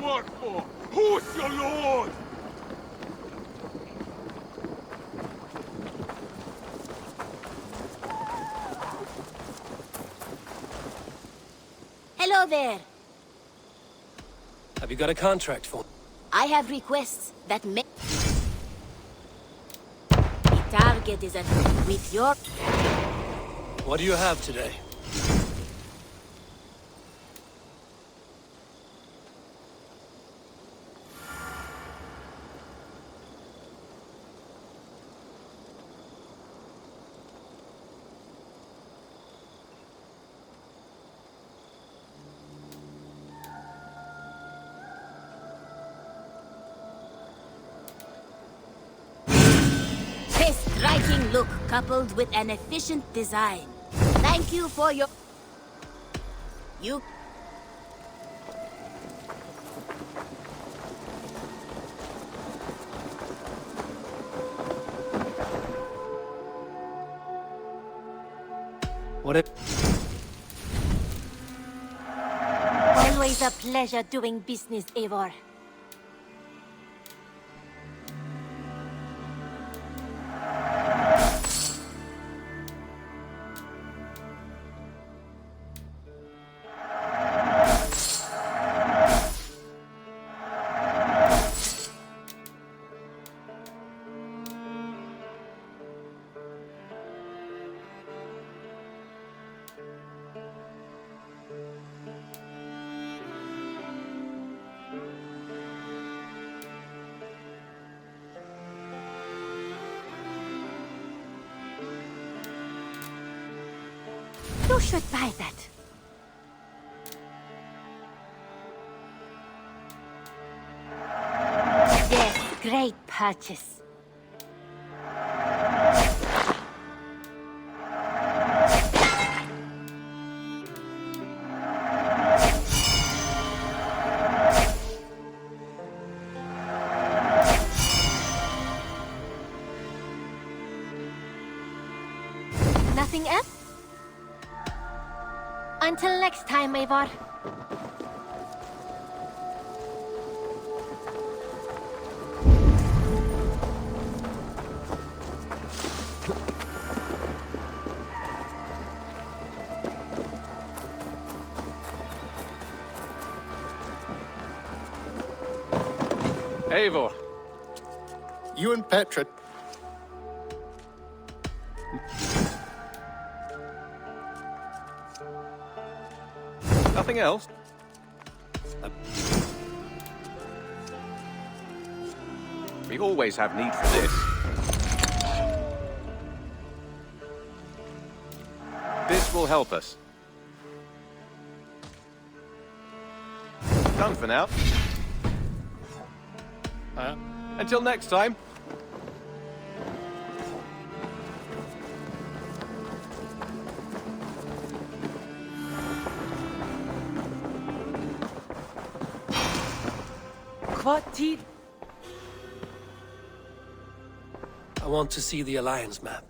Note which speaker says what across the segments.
Speaker 1: work for? Who's your lord?
Speaker 2: Hello there.
Speaker 3: Have you got a contract for?
Speaker 2: I have requests that may... The target is at... with your...
Speaker 3: What do you have today?
Speaker 2: Striking look coupled with an efficient design. Thank you for your... You...
Speaker 3: What if...
Speaker 2: Always a pleasure doing business, Eivor. You should buy that. Yes, great purchase. Nothing else? Until next time, Eivor.
Speaker 4: Eivor. You and Petra... Nothing else? We always have need for this. This will help us. Done for now. Until next time.
Speaker 3: I want to see the Alliance map.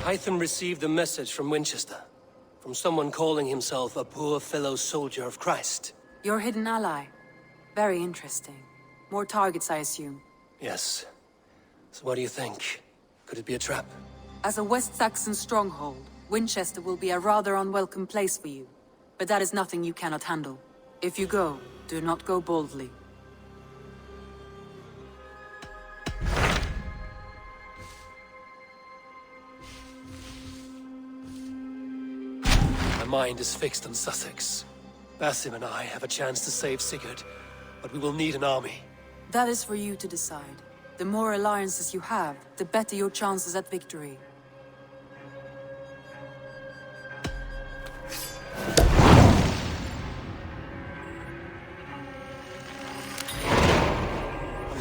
Speaker 3: Hytham received a message from Winchester. From someone calling himself a poor fellow soldier of Christ.
Speaker 5: Your hidden ally. Very interesting. More targets, I assume.
Speaker 3: Yes. So what do you think? Could it be a trap?
Speaker 5: As a West Saxon stronghold, Winchester will be a rather unwelcome place for you. But that is nothing you cannot handle. If you go, do not go boldly.
Speaker 3: My mind is fixed on Sussex. Basim and I have a chance to save Sigurd, but we will need an army.
Speaker 5: That is for you to decide. The more alliances you have, the better your chances at victory.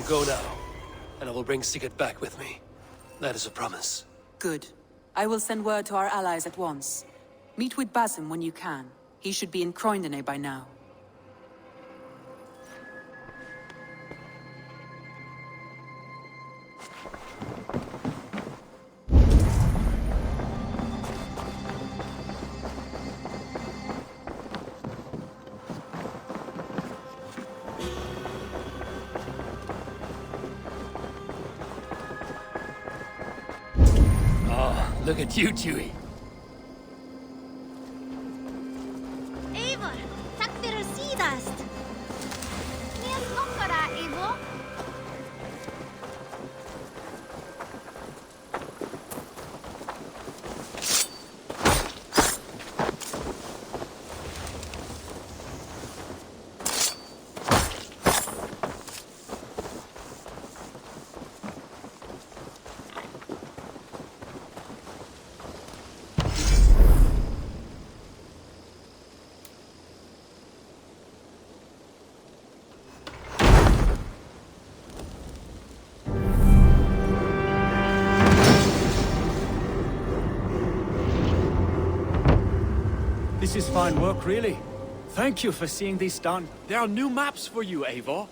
Speaker 3: Go now, and I will bring Sigurd back with me. That is a promise.
Speaker 5: Good. I will send word to our allies at once. Meet with Basim when you can. He should be in Croydon by now.
Speaker 3: Look at you, Chewie.
Speaker 2: Eivor, takk fyrir síðast. Mér nokkara, Eivor.
Speaker 6: This is fine work, really. Thank you for seeing this done. There are new maps for you, Eivor.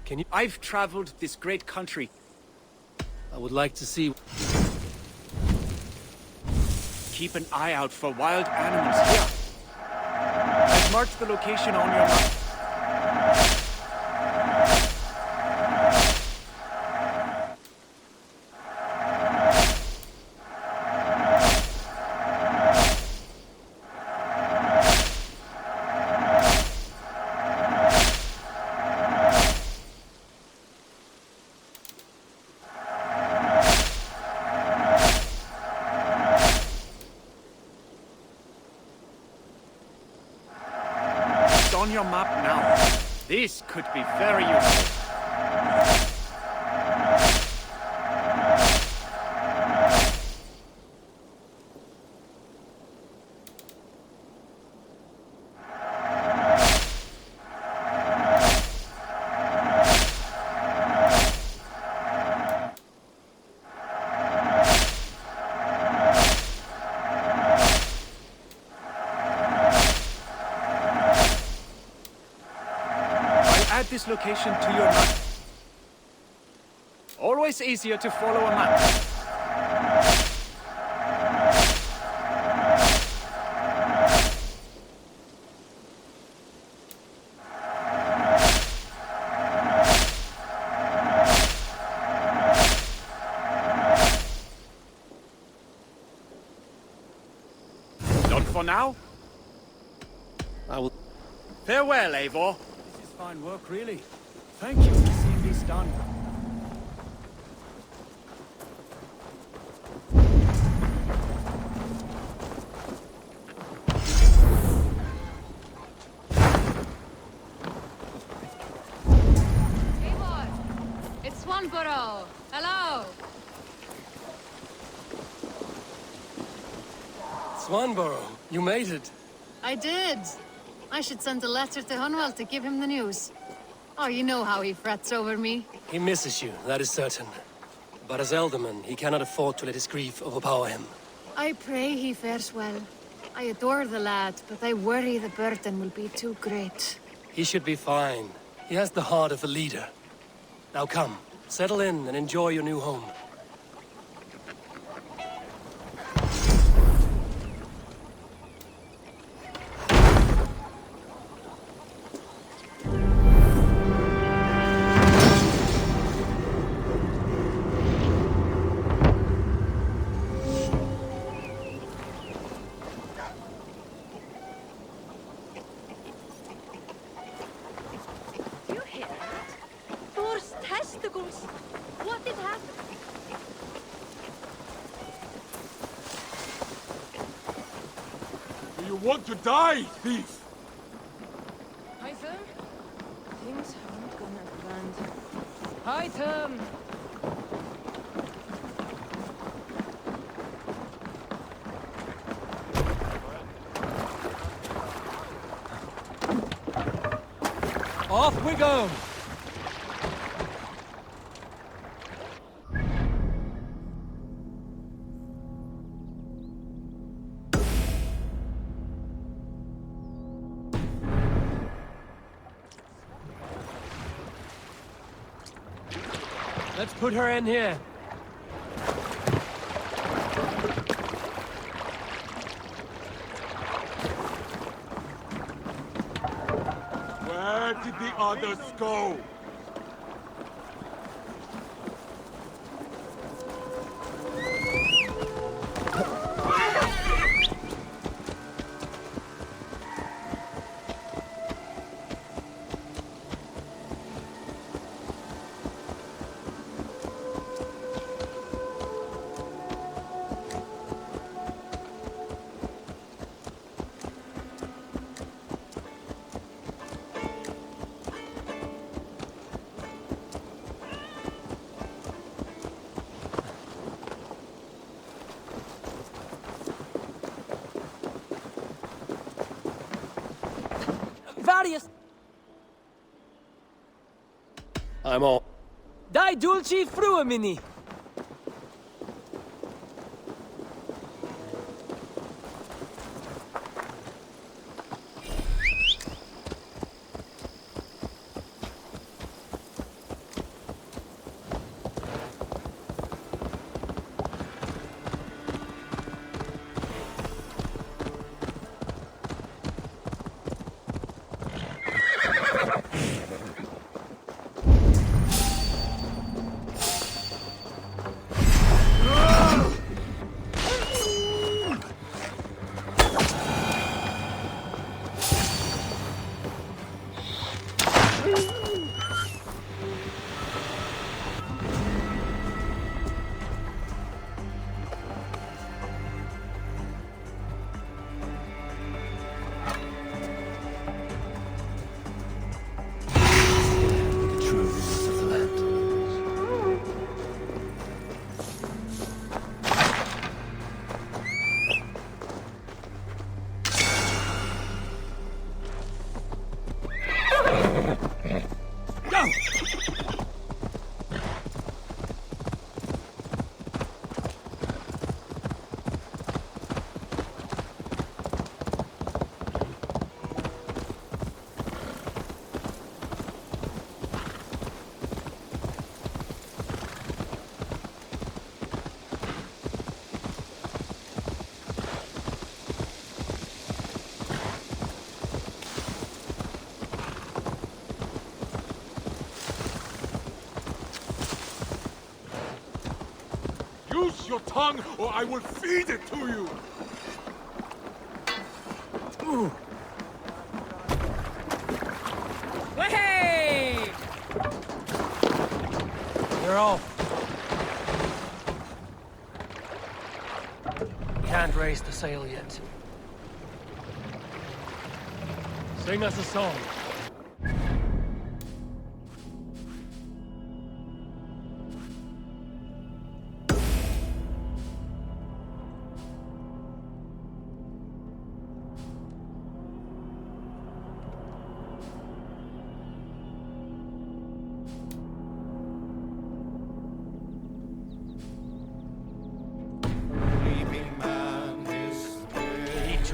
Speaker 3: Can you...
Speaker 6: I've traveled this great country.
Speaker 3: I would like to see...
Speaker 6: Keep an eye out for wild animals here. I've marked the location on your map. On your map now. This could be very useful. Add this location to your map. Always easier to follow a map. Not for now.
Speaker 3: I will...
Speaker 6: Farewell, Eivor. Fine work, really. Thank you for seeing this done.
Speaker 7: Eivor! It's Swanborough! Hello!
Speaker 3: Swanborough, you made it.
Speaker 7: I did! I should send a letter to Hunwell to give him the news. Oh, you know how he frets over me.
Speaker 3: He misses you, that is certain. But as Elderman, he cannot afford to let his grief overpower him.
Speaker 7: I pray he fares well. I adore the lad, but I worry the burden will be too great.
Speaker 3: He should be fine. He has the heart of a leader. Now come, settle in and enjoy your new home.
Speaker 2: What did happen?
Speaker 1: Do you want to die, thief?
Speaker 7: Eivor? Things aren't gonna plan. Eivor!
Speaker 3: Off we go! Let's put her in here.
Speaker 1: Where did the others go?
Speaker 8: glorious!
Speaker 3: I'm all.
Speaker 8: Die dulci fruamini!
Speaker 1: Use your tongue, or I will feed it to you!
Speaker 8: Hey!
Speaker 3: You're off. Can't raise the sail yet. Sing us a song.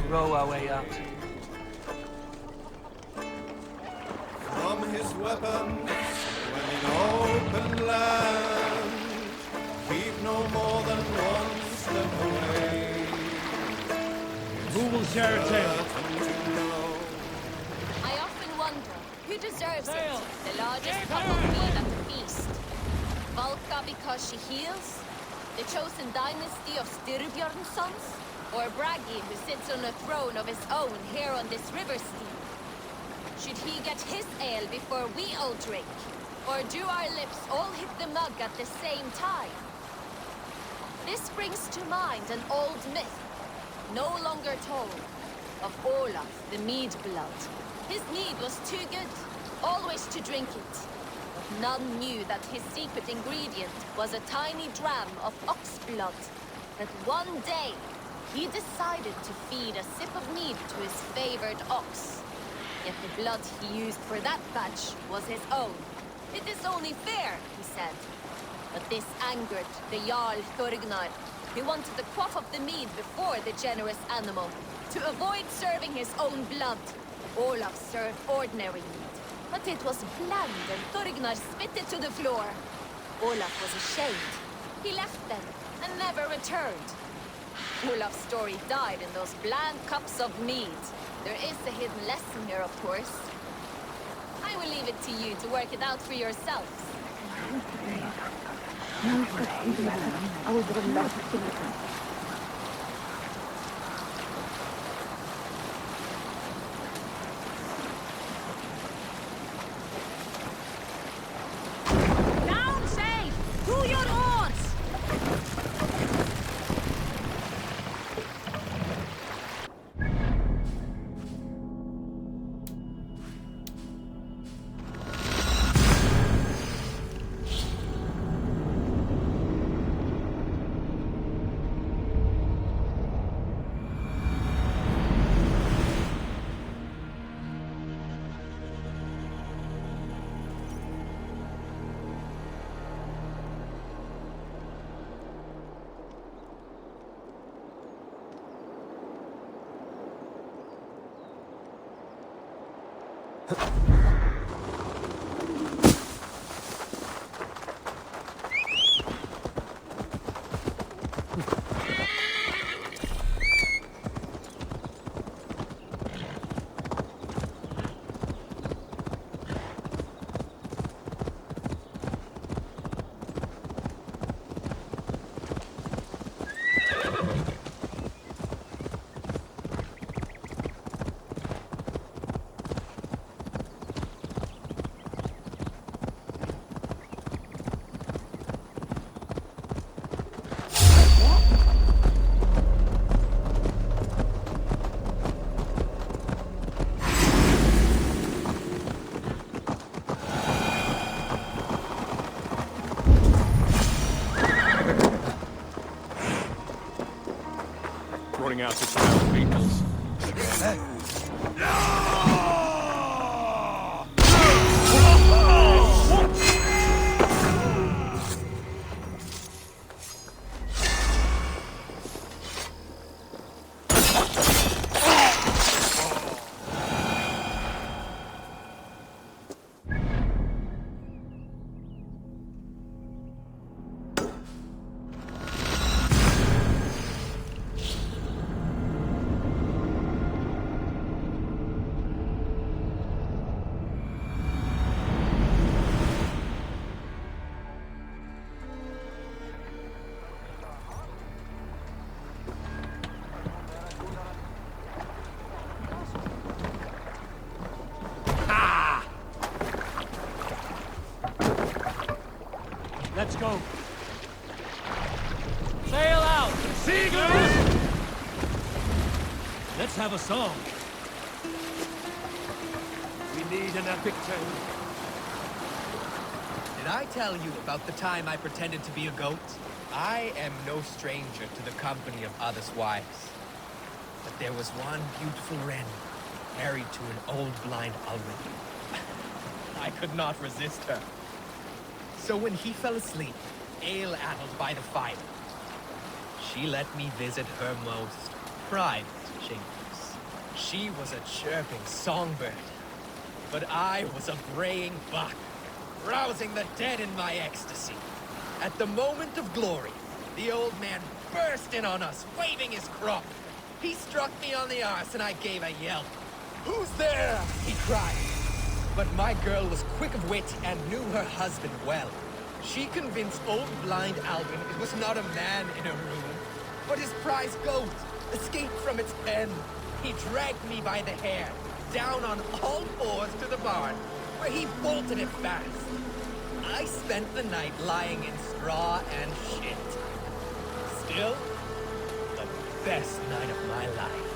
Speaker 3: Row our way out.
Speaker 9: From his weapons, when in open land, keep no more than one step away.
Speaker 6: Who will share a tale?
Speaker 2: I often wonder, who deserves it? The largest cup of mead at the feast? Valka because she heals? The chosen dynasty of Styrbjorn's sons? Or Bragi, who sits on a throne of his own here on this river steep? Should he get his ale before we all drink? Or do our lips all hit the mug at the same time? This brings to mind an old myth, no longer told, of Olaf, the mead blood. His mead was too good, always to drink it. But none knew that his secret ingredient was a tiny dram of ox blood, that one day he decided to feed a sip of mead to his favored ox. Yet the blood he used for that batch was his own. It is only fair, he said. But this angered the Jarl Thorgnar, who wanted the quaff of the mead before the generous animal. To avoid serving his own blood, Olaf served ordinary mead. But it was bland and Thorgnar spit it to the floor. Olaf was ashamed. He left them and never returned. Olaf's story died in those bland cups of mead. There is a hidden lesson here, of course. I will leave it to you to work it out for yourselves. Down safe! To your oars!
Speaker 1: Running out of town, Beatles.
Speaker 8: Let's go. Sail out! Seagulls! Let's have a song. We need an epic tale.
Speaker 10: Did I tell you about the time I pretended to be a goat? I am no stranger to the company of others' wives. But there was one beautiful wren, married to an old blind Ulrich. I could not resist her. So when he fell asleep, ale-addled by the fire, she let me visit her most private chambers. She was a chirping songbird, but I was a braying buck, rousing the dead in my ecstasy. At the moment of glory, the old man burst in on us, waving his crop. He struck me on the arse and I gave a yelp. "Who's there?" he cried. But my girl was quick of wit and knew her husband well. She convinced old blind Alvin it was not a man in her room, but his prize goat, escaped from its pen. He dragged me by the hair, down on all fours to the barn, where he bolted it fast. I spent the night lying in straw and shit. Still, the best night of my life.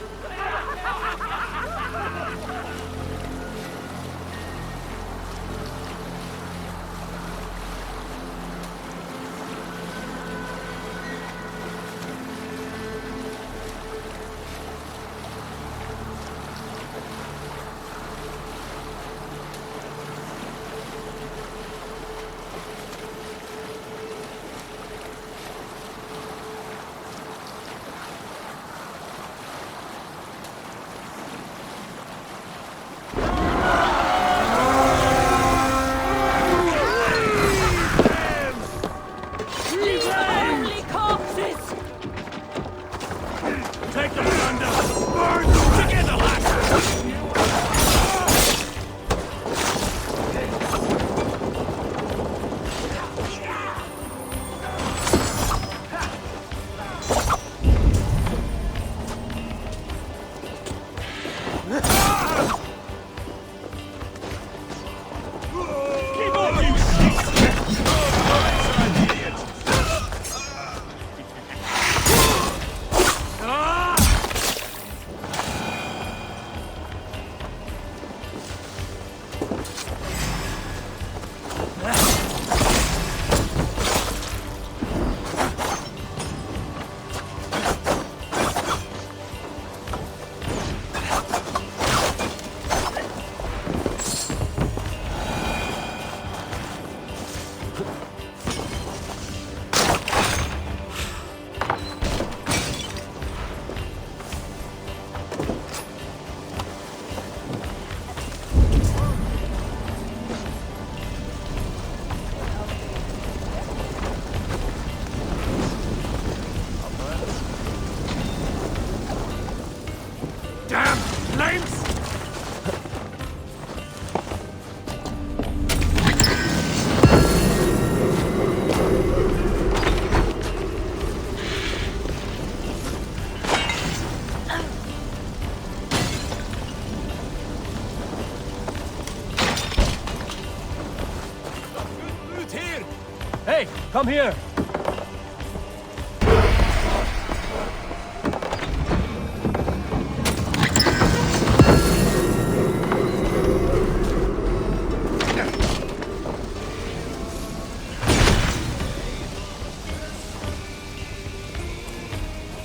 Speaker 8: Come here.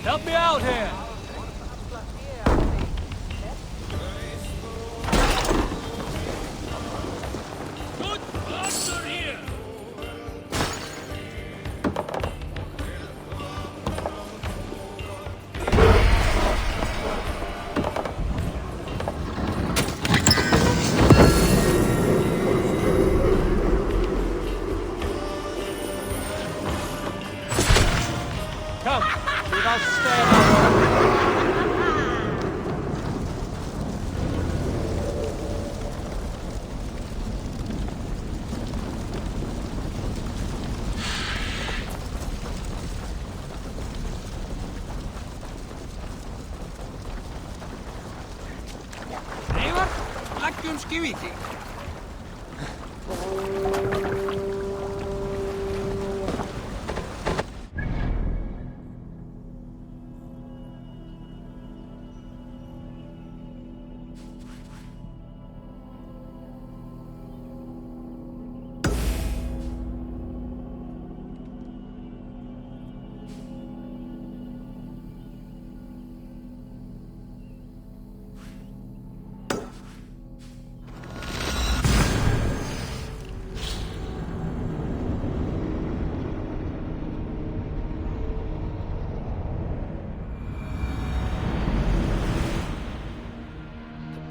Speaker 8: Help me out here. Good answer here. Come, leave us stand.
Speaker 10: Eivor, läggjum skiviti.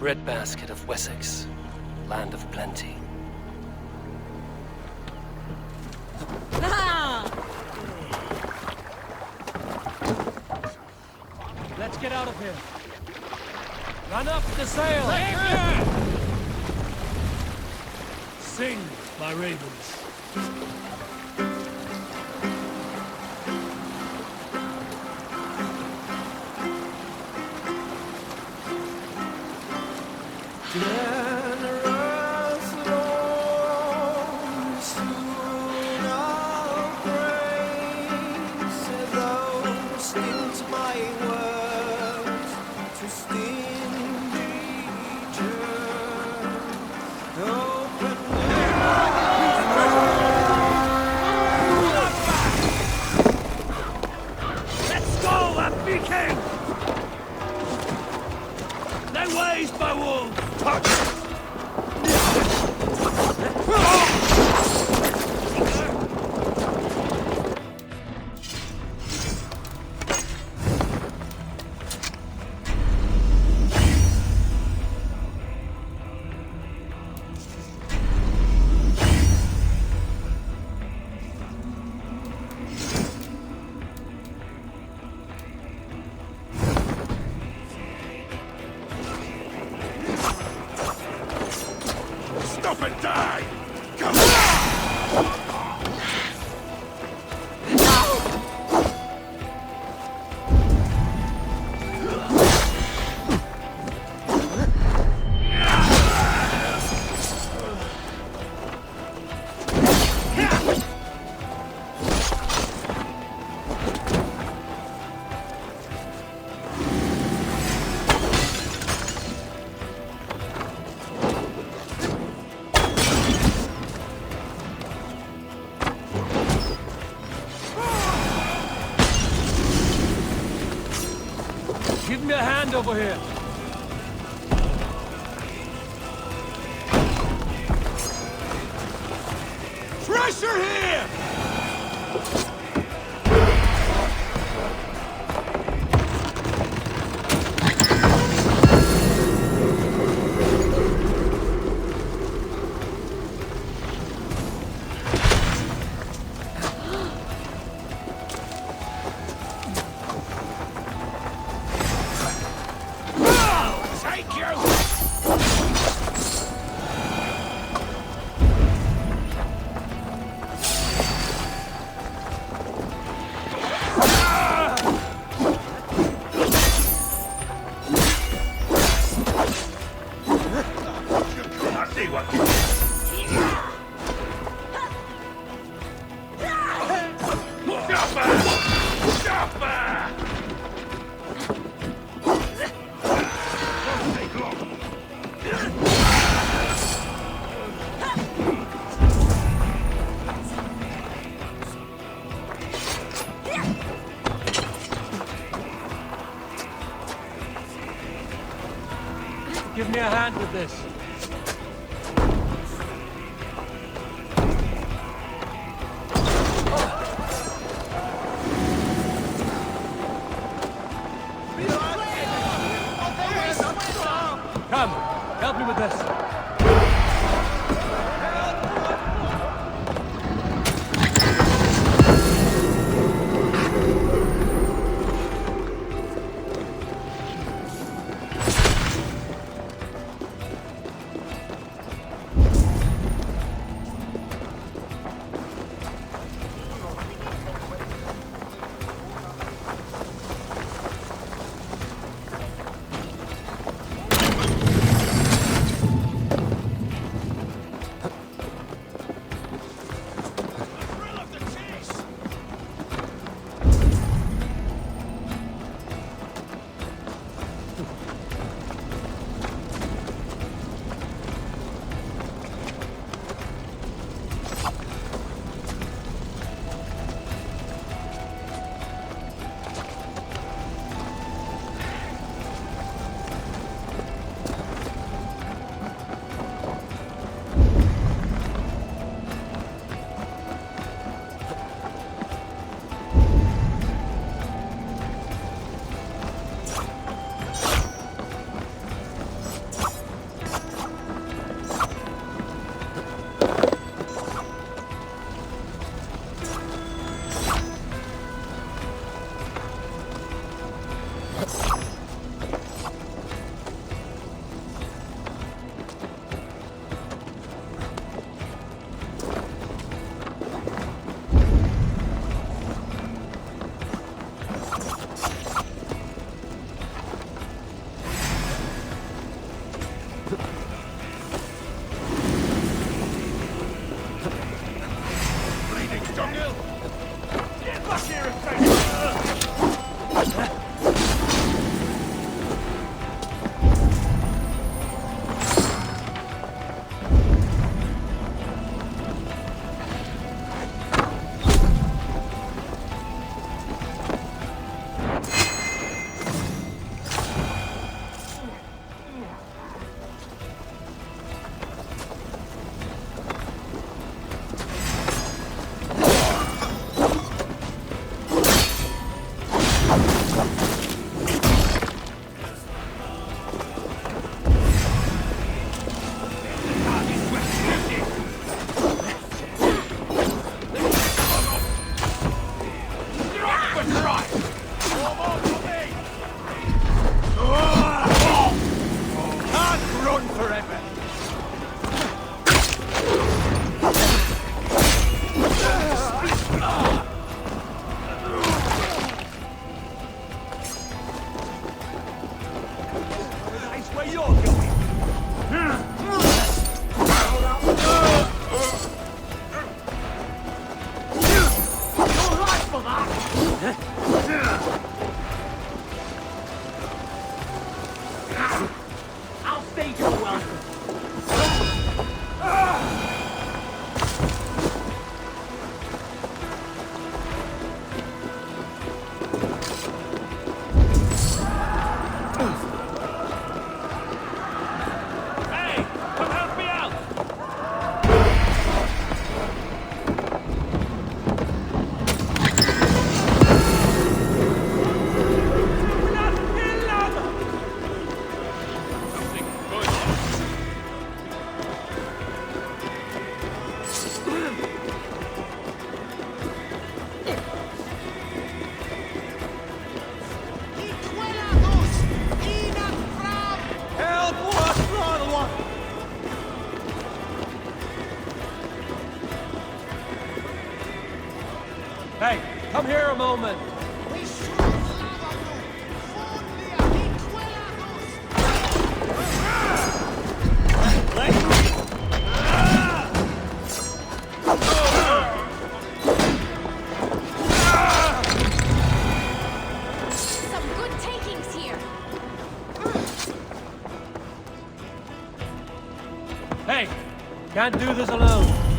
Speaker 3: Breadbasket of Wessex, land of plenty.
Speaker 8: Let's get out of here. Run up the sail. Sing, my ravens.
Speaker 9: Generous Lord, soon I'll praise those stint my words to stingy church. Open
Speaker 8: Let's go, Viking! They're raised by wolves. Touch!
Speaker 1: Stop and die! Come
Speaker 8: Give me a hand over here.
Speaker 1: Treasure here!
Speaker 8: Take you!
Speaker 1: Stop her! Won't take long.
Speaker 8: Give me a hand with this. Come, help me with this. Hey, come here a moment. Can't do this alone.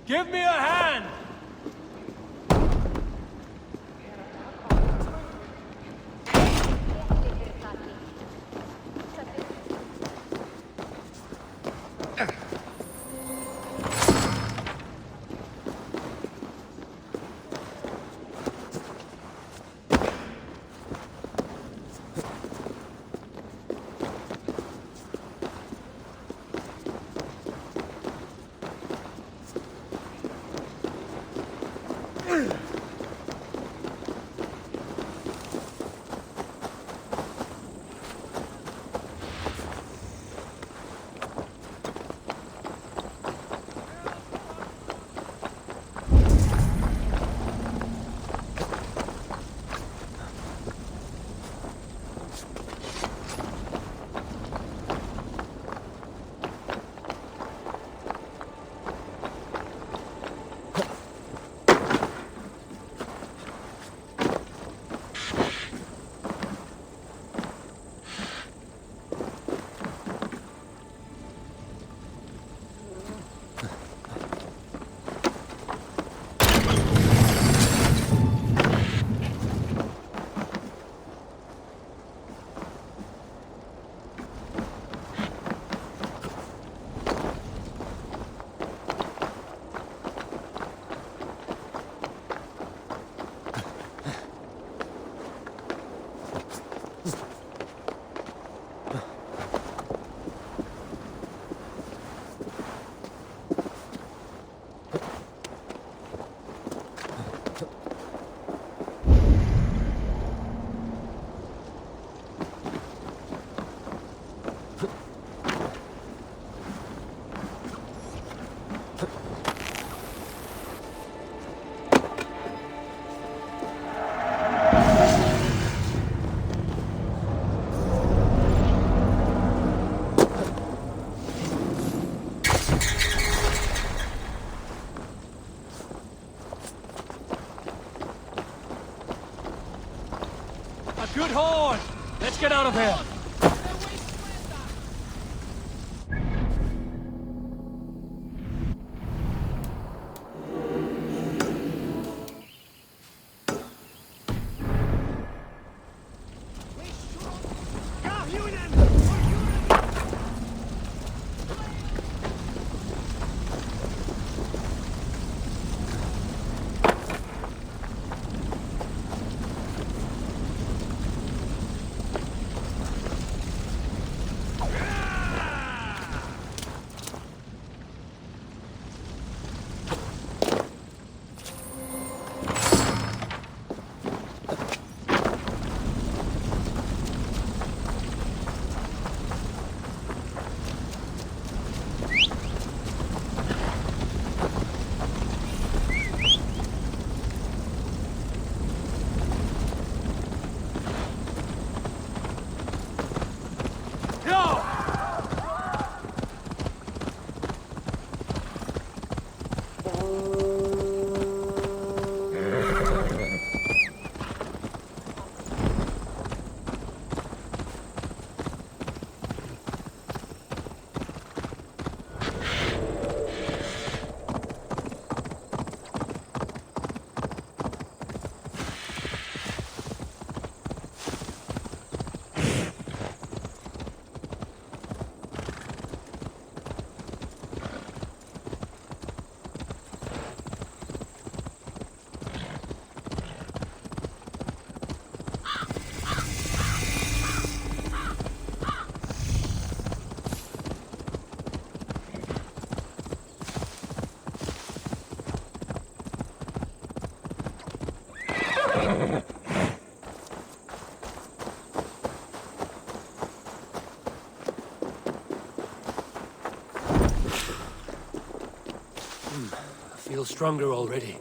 Speaker 8: Give me a hand! Good horn! Let's get out of here!
Speaker 3: feel stronger already.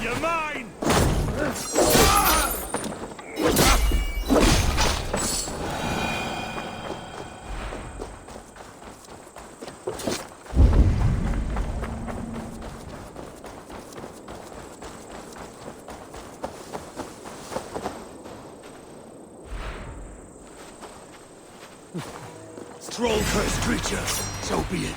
Speaker 1: You're mine! Troll-cursed creature, so be it.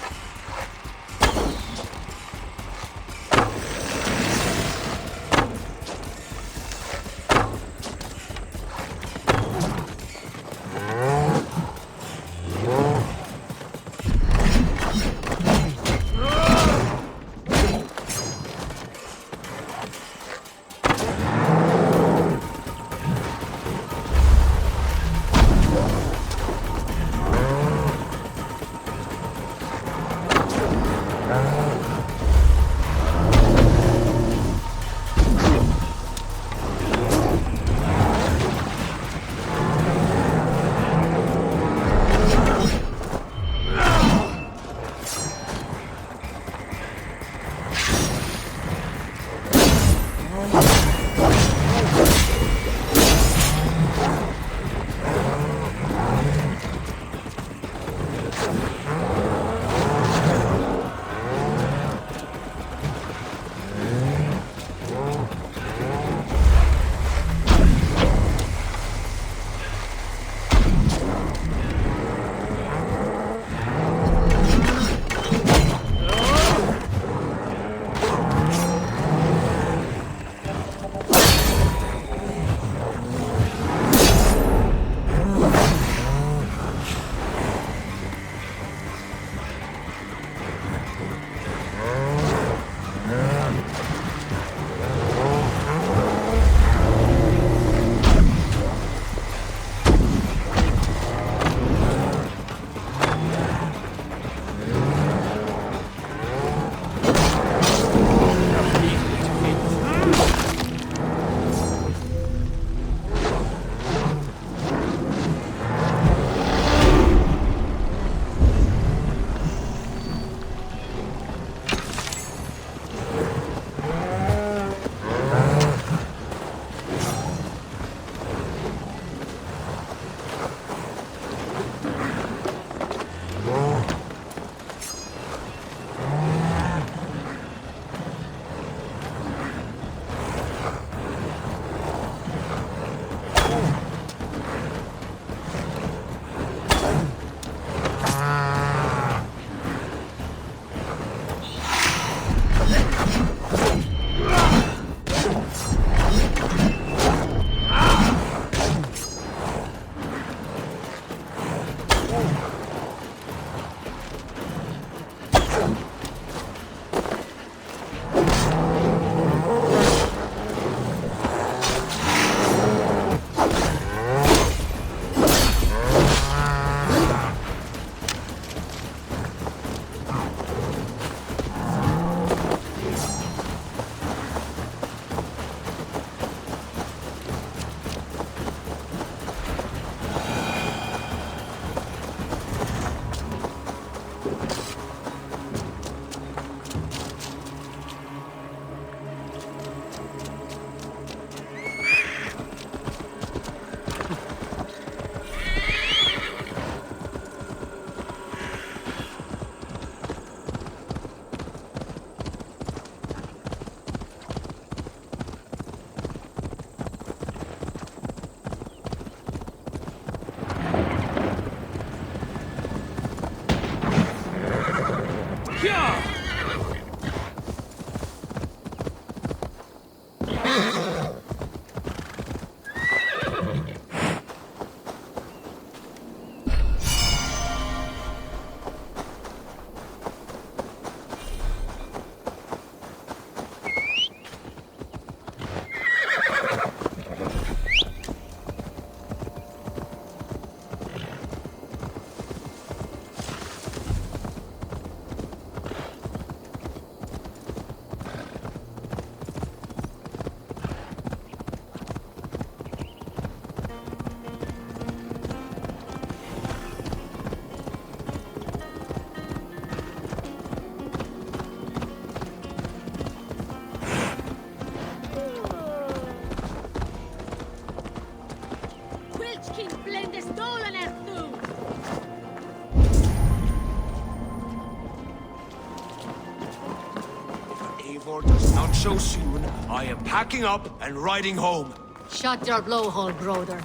Speaker 1: orders. Not so soon. I am packing up and riding home.
Speaker 7: Shut your blowhole, brother.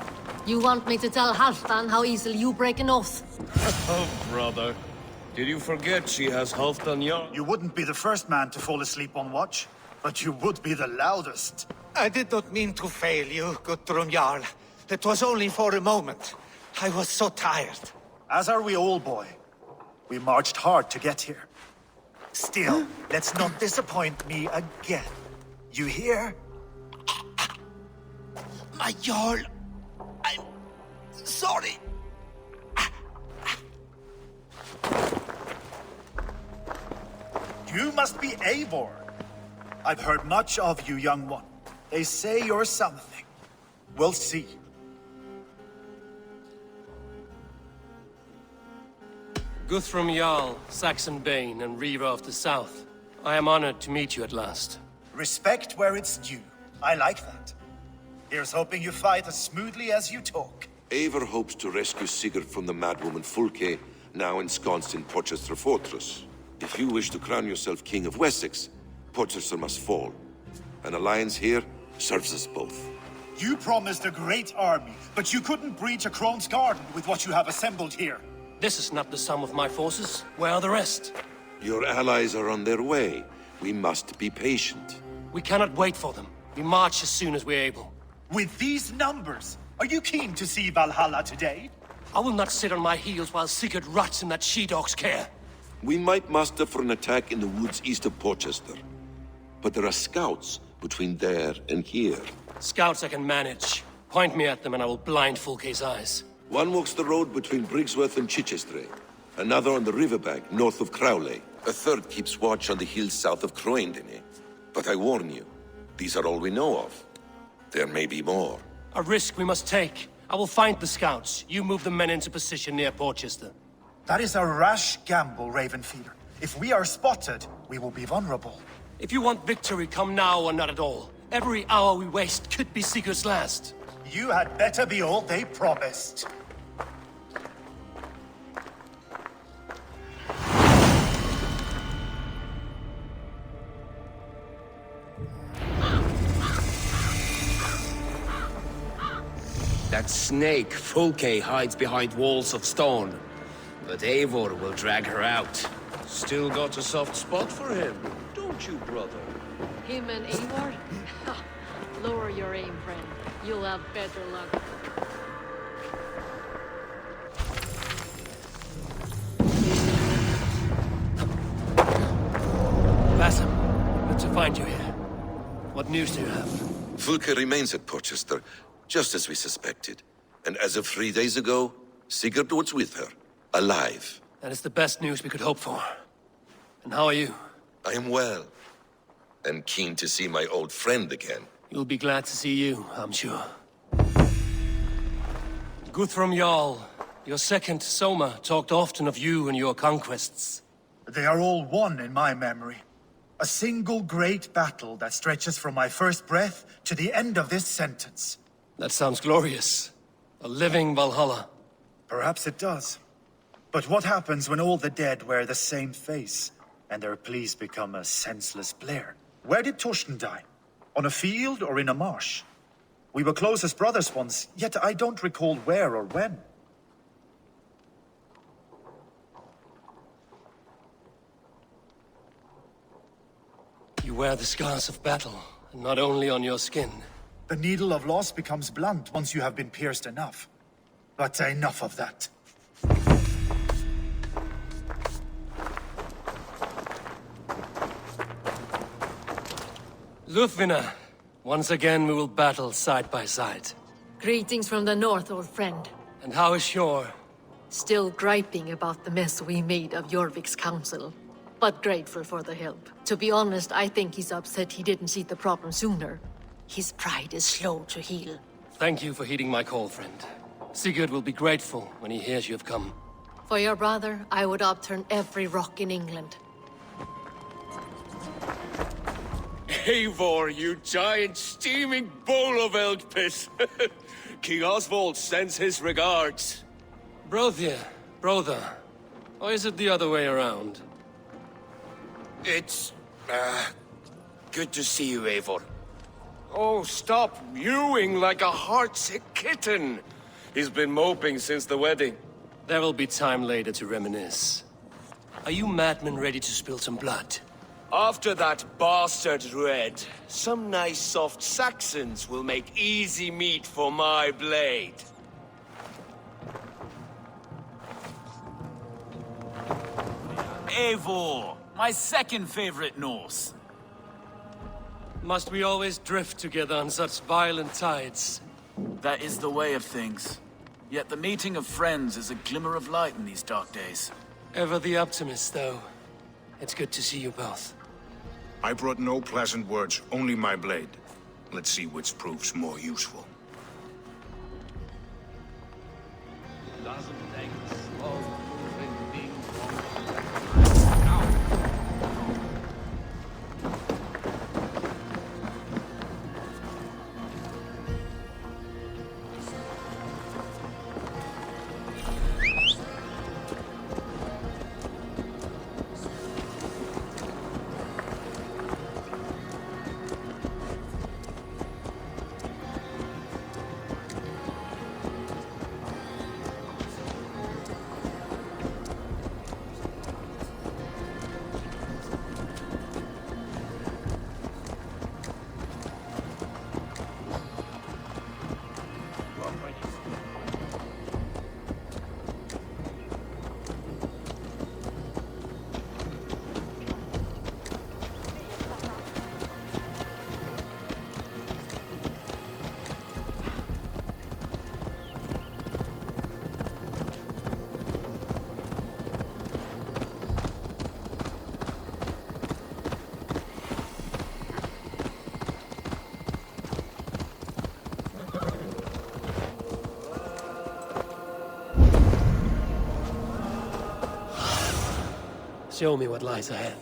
Speaker 7: You want me to tell Halfdan how easily you break an oath?
Speaker 11: Oh, brother. Did you forget she has Halfdan Jarl?
Speaker 12: You wouldn't be the first man to fall asleep on watch, but you would be the loudest.
Speaker 9: I did not mean to fail you, Guthrum Jarl. It was only for a moment. I was so tired.
Speaker 12: As are we all, boy. We marched hard to get here. Still, let's not disappoint me again. You hear?
Speaker 1: My Jarl. I'm sorry.
Speaker 12: You must be Eivor. I've heard much of you, young one. They say you're something. We'll see.
Speaker 3: Guthrum Jarl, Saxon Bane, and Reaver of the South. I am honored to meet you at last.
Speaker 12: Respect where it's due. I like that. Here's hoping you fight as smoothly as you talk.
Speaker 13: Eivor hopes to rescue Sigurd from the madwoman Fulke, now ensconced in Porchester Fortress. If you wish to crown yourself King of Wessex, Porchester must fall. An alliance here serves us both.
Speaker 12: You promised a great army, but you couldn't breach a Crone's garden with what you have assembled here.
Speaker 3: This is not the sum of my forces. Where are the rest?
Speaker 13: Your allies are on their way. We must be patient.
Speaker 3: We cannot wait for them. We march as soon as we're able.
Speaker 12: With these numbers, are you keen to see Valhalla today?
Speaker 3: I will not sit on my heels while Sigurd rots in that she-dog's care.
Speaker 13: We might muster for an attack in the woods east of Porchester. But there are scouts between there and here.
Speaker 3: Scouts I can manage. Point me at them and I will blind Fulke's eyes.
Speaker 13: One walks the road between Briggsworth and Chichester. Another on the riverbank north of Crowley. A third keeps watch on the hills south of Croendene. But I warn you, these are all we know of. There may be more.
Speaker 3: A risk we must take. I will find the scouts. You move the men into position near Porchester.
Speaker 12: That is a rash gamble, Ravenfeeder. If we are spotted, we will be vulnerable.
Speaker 3: If you want victory, come now or not at all. Every hour we waste could be Sigurd's last.
Speaker 12: You had better be all they promised.
Speaker 10: That snake, Fulke, hides behind walls of stone. But Eivor will drag her out.
Speaker 11: Still got a soft spot for him, don't you, brother?
Speaker 7: Him and Eivor? Lower your aim, friend. You'll have better luck.
Speaker 3: Basim, good to find you here. What news do you have?
Speaker 13: Fulke remains at Porchester, just as we suspected. And as of 3 days ago, Sigurd was with her, alive.
Speaker 3: That is the best news we could hope for. And how are you?
Speaker 13: I am well, and keen to see my old friend again.
Speaker 3: You'll be glad to see you, I'm sure. Guthrum Jarl, your second Soma talked often of you and your conquests.
Speaker 12: They are all one in my memory. A single great battle that stretches from my first breath to the end of this sentence.
Speaker 3: That sounds glorious. A living Valhalla.
Speaker 12: Perhaps it does. But what happens when all the dead wear the same face, and their pleas become a senseless blare? Where did Torsten die? On a field or in a marsh? We were close as brothers once, yet I don't recall where or when.
Speaker 3: You wear the scars of battle, and not only on your skin.
Speaker 12: The needle of loss becomes blunt once you have been pierced enough. But enough of that.
Speaker 3: Lufvina, once again we will battle side by side.
Speaker 7: Greetings from the north, old friend.
Speaker 3: And how is Shore?
Speaker 7: Still griping about the mess we made of Jorvik's council. But grateful for the help. To be honest, I think he's upset he didn't see the problem sooner. His pride is slow to heal.
Speaker 3: Thank you for heeding my call, friend. Sigurd will be grateful when he hears you have come.
Speaker 7: For your brother, I would upturn every rock in England.
Speaker 11: Eivor, you giant steaming bowl of elk piss! King Oswald sends his regards.
Speaker 3: Brothir, brother. Or is it the other way around?
Speaker 13: It's...
Speaker 11: Good to see you, Eivor. Oh, stop mewing like a heartsick kitten. He's been moping since the wedding.
Speaker 3: There will be time later to reminisce. Are you madmen ready to spill some blood?
Speaker 11: After that bastard Red, some nice soft Saxons will make easy meat for my blade.
Speaker 14: Eivor, my second favorite Norse.
Speaker 3: Must we always drift together on such violent tides?
Speaker 14: That is the way of things. Yet the meeting of friends is a glimmer of light in these dark days.
Speaker 3: Ever the optimist, though. It's good to see you both.
Speaker 1: I brought no pleasant words, only my blade. Let's see which proves more useful.
Speaker 3: Show me what lies ahead.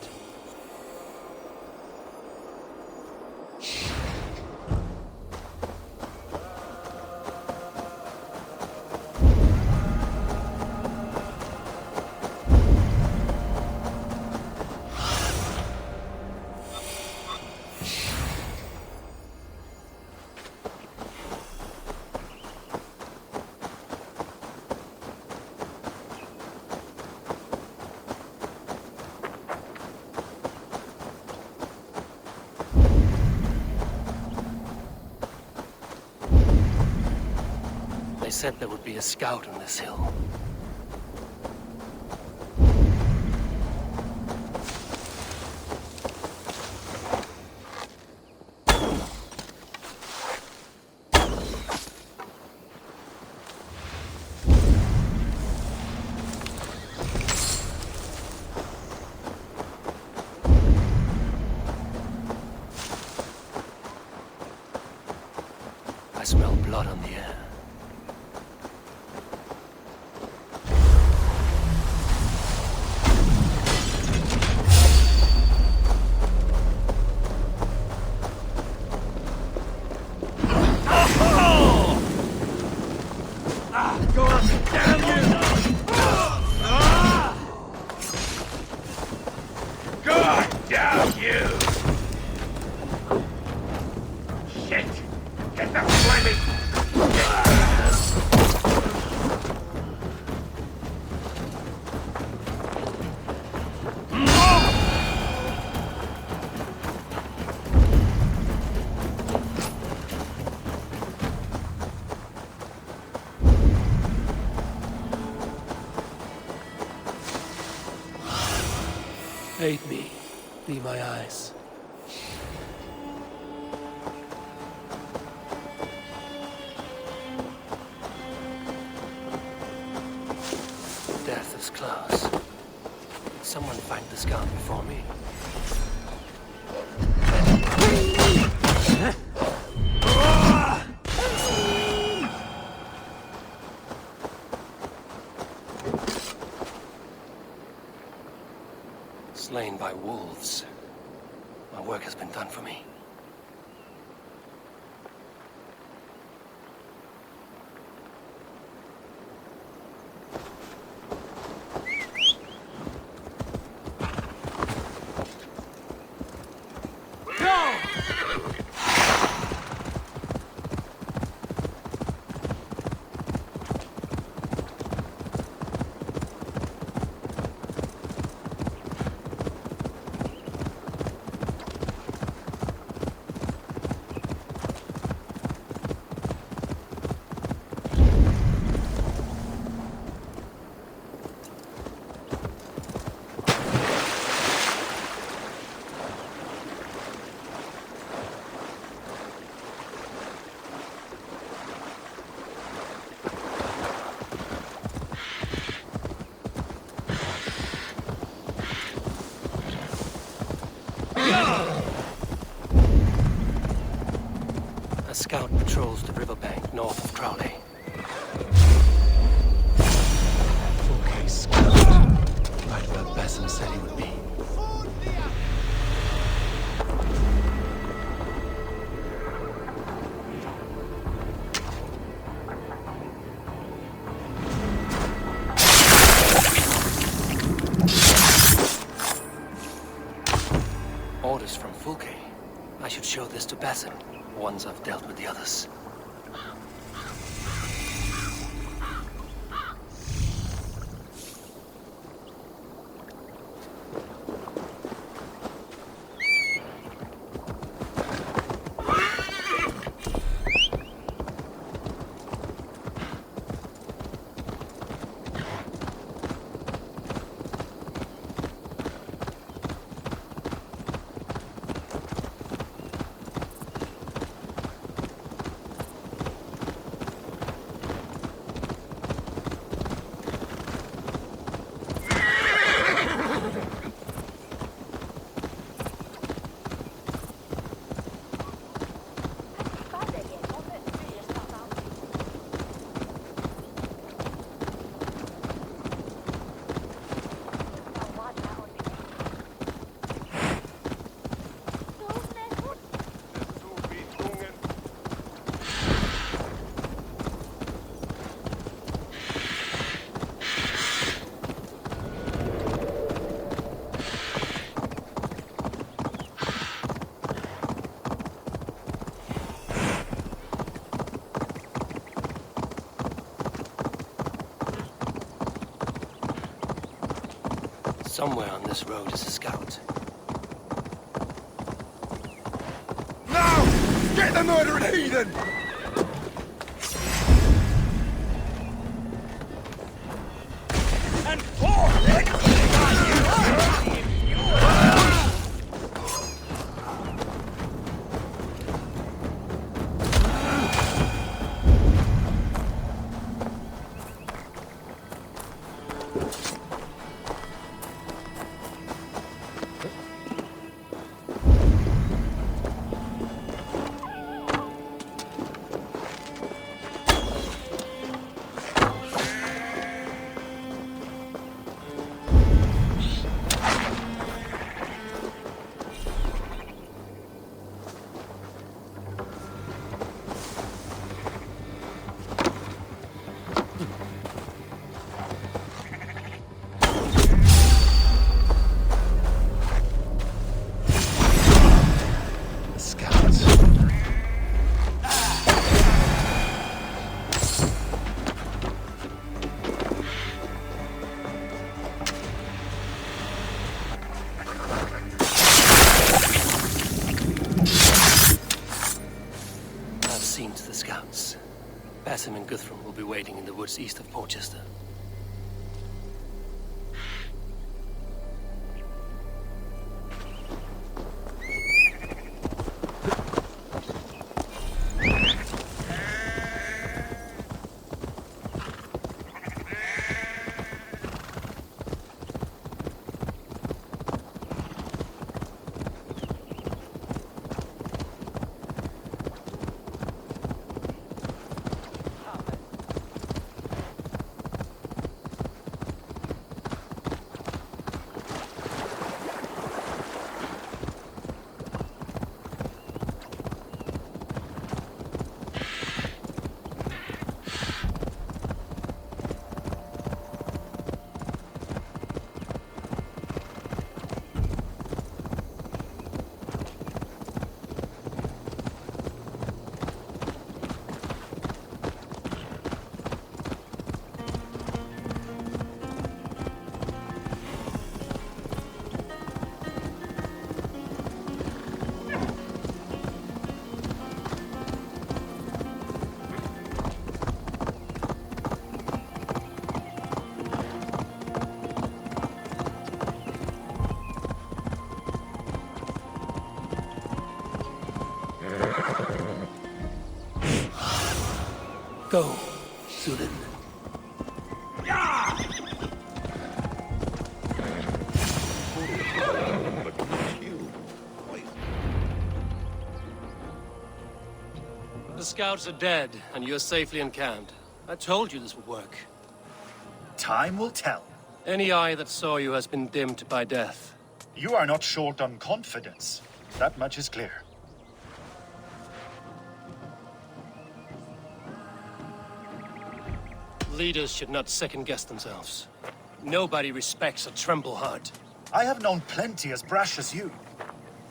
Speaker 3: They said there would be a scout on this hill. I smell blood on the air. Aid me. Be my eyes. Death is close. Did someone find the scout before me? Slain by wolves. My work has been done for me.
Speaker 8: Go!
Speaker 3: A scout patrols the riverbank north of Crowley. Okay, scout. Right where Basim said he would be. Orders from Fulke. I should show this to Basim once I've dealt with the others. Somewhere on this road is a scout.
Speaker 11: Now! Get the murdering heathen!
Speaker 6: And forth!
Speaker 3: Basim and Guthrum will be waiting in the woods east of Portchester. Go, Sudan. The scouts are dead, and you're safely encamped. I told you this would work.
Speaker 12: Time will tell.
Speaker 3: Any eye that saw you has been dimmed by death.
Speaker 12: You are not short on confidence. That much is clear.
Speaker 3: Leaders should not second-guess themselves. Nobody respects a tremble heart.
Speaker 12: I have known plenty as brash as you.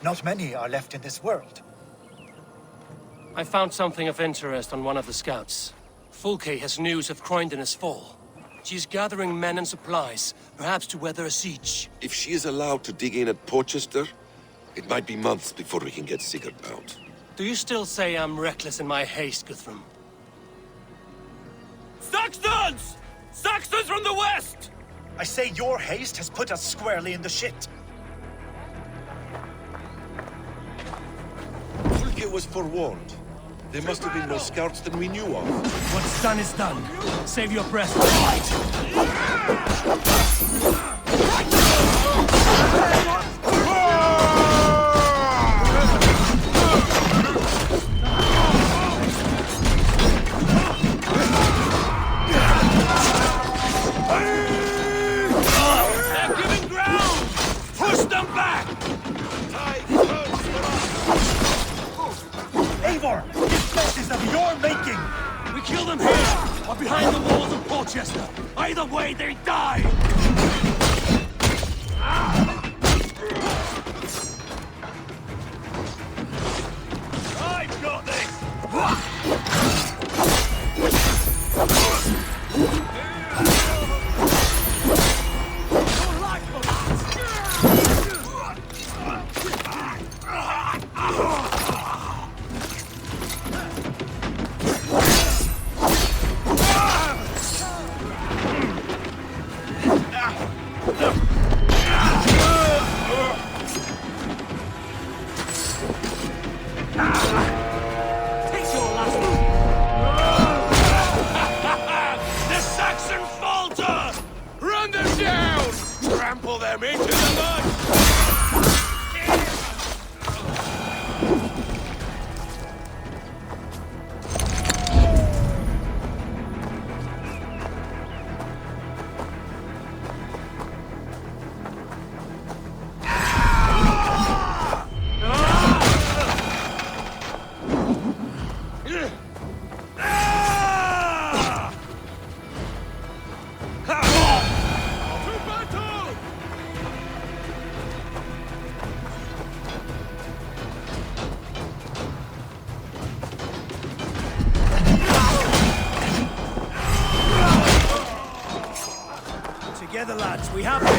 Speaker 12: Not many are left in this world.
Speaker 3: I found something of interest on one of the scouts. Fulke has news of Croydon's fall. She's gathering men and supplies, perhaps to weather a siege.
Speaker 13: If she is allowed to dig in at Porchester, it might be months before we can get Sigurd out.
Speaker 3: Do you still say I'm reckless in my haste, Guthrum?
Speaker 11: Saxons! Saxons from the west!
Speaker 12: I say your haste has put us squarely in the shit.
Speaker 13: Fulke was forewarned. There must have been more scouts than we knew of.
Speaker 8: What's done is done. Save your breath for fight.
Speaker 11: They're giving ground! Push them back!
Speaker 12: Eivor! This mess is of your making!
Speaker 8: We kill them here, or behind the walls of Porchester. Either way, they die!
Speaker 11: I've got this! The Saxon falter! Run them down! Trample them into the mud!
Speaker 8: Together, lads, we have this!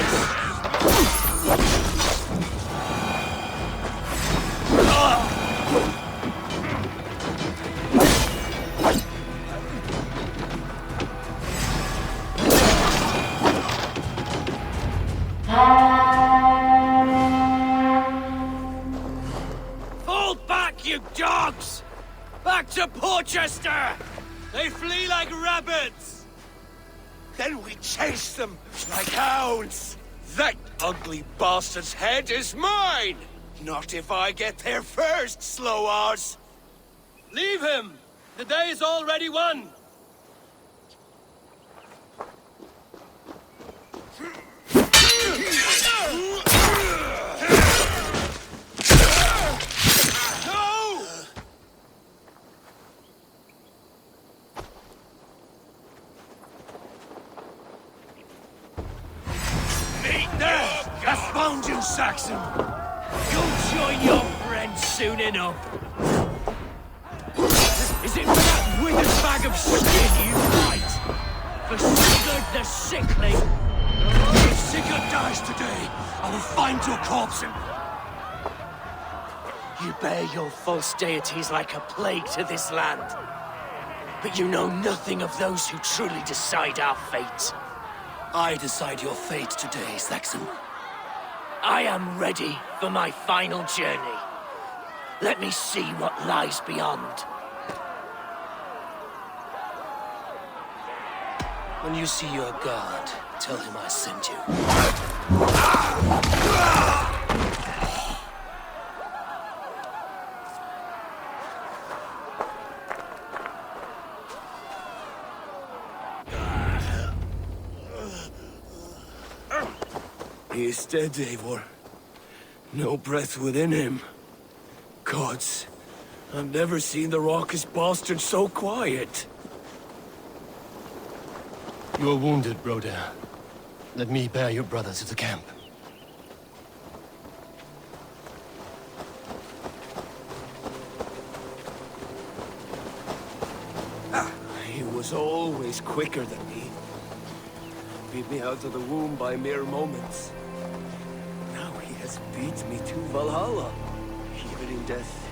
Speaker 11: Fall back, you dogs! Back to Porchester! They flee like rabbits! Then we chase them like hounds! That ugly bastard's head is mine! Not if I get there first, slow-arse!
Speaker 3: Leave him! The day is already won!
Speaker 11: No! Meet there! I found you, Saxon! You'll join your friends soon enough! Is it for that withered bag of skin you fight? For Sigurd the Sickly? If Sigurd dies today, I will find your corpse and... You bear your false deities like a plague to this land. But you know nothing of those who truly decide our fate.
Speaker 3: I decide your fate today, Saxon.
Speaker 11: I am ready for my final journey. Let me see what lies beyond.
Speaker 3: When you see your god, tell him I sent you.
Speaker 11: He is dead, Eivor. No breath within him. Gods, I've never seen the raucous bastard so quiet.
Speaker 3: You are wounded, Broder. Let me bear your brother to the camp.
Speaker 11: He was always quicker than me. Beat me out of the womb by mere moments. Now he has beat me to Valhalla, even in death.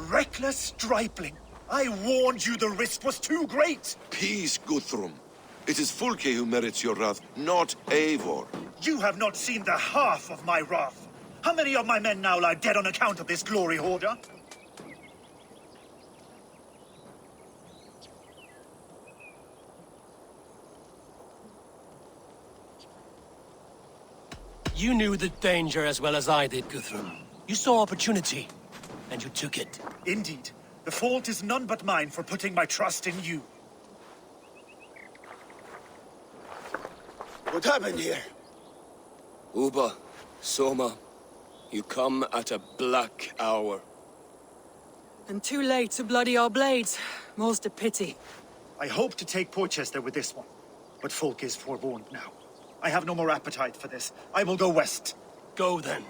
Speaker 12: Reckless stripling! I warned you the risk was too great!
Speaker 13: Peace, Guthrum. It is Fulke who merits your wrath, not Eivor.
Speaker 12: You have not seen the half of my wrath. How many of my men now lie dead on account of this glory hoarder?
Speaker 3: You knew the danger as well as I did, Guthrum. You saw opportunity, and you took it.
Speaker 12: Indeed. The fault is none but mine for putting my trust in you.
Speaker 11: What happened here? Uba, Soma, you come at a black hour.
Speaker 5: And too late to bloody our blades. Most a pity.
Speaker 12: I hope to take Porchester with this one, but Folk is forewarned now. I have no more appetite for this. I will go west.
Speaker 3: Go then.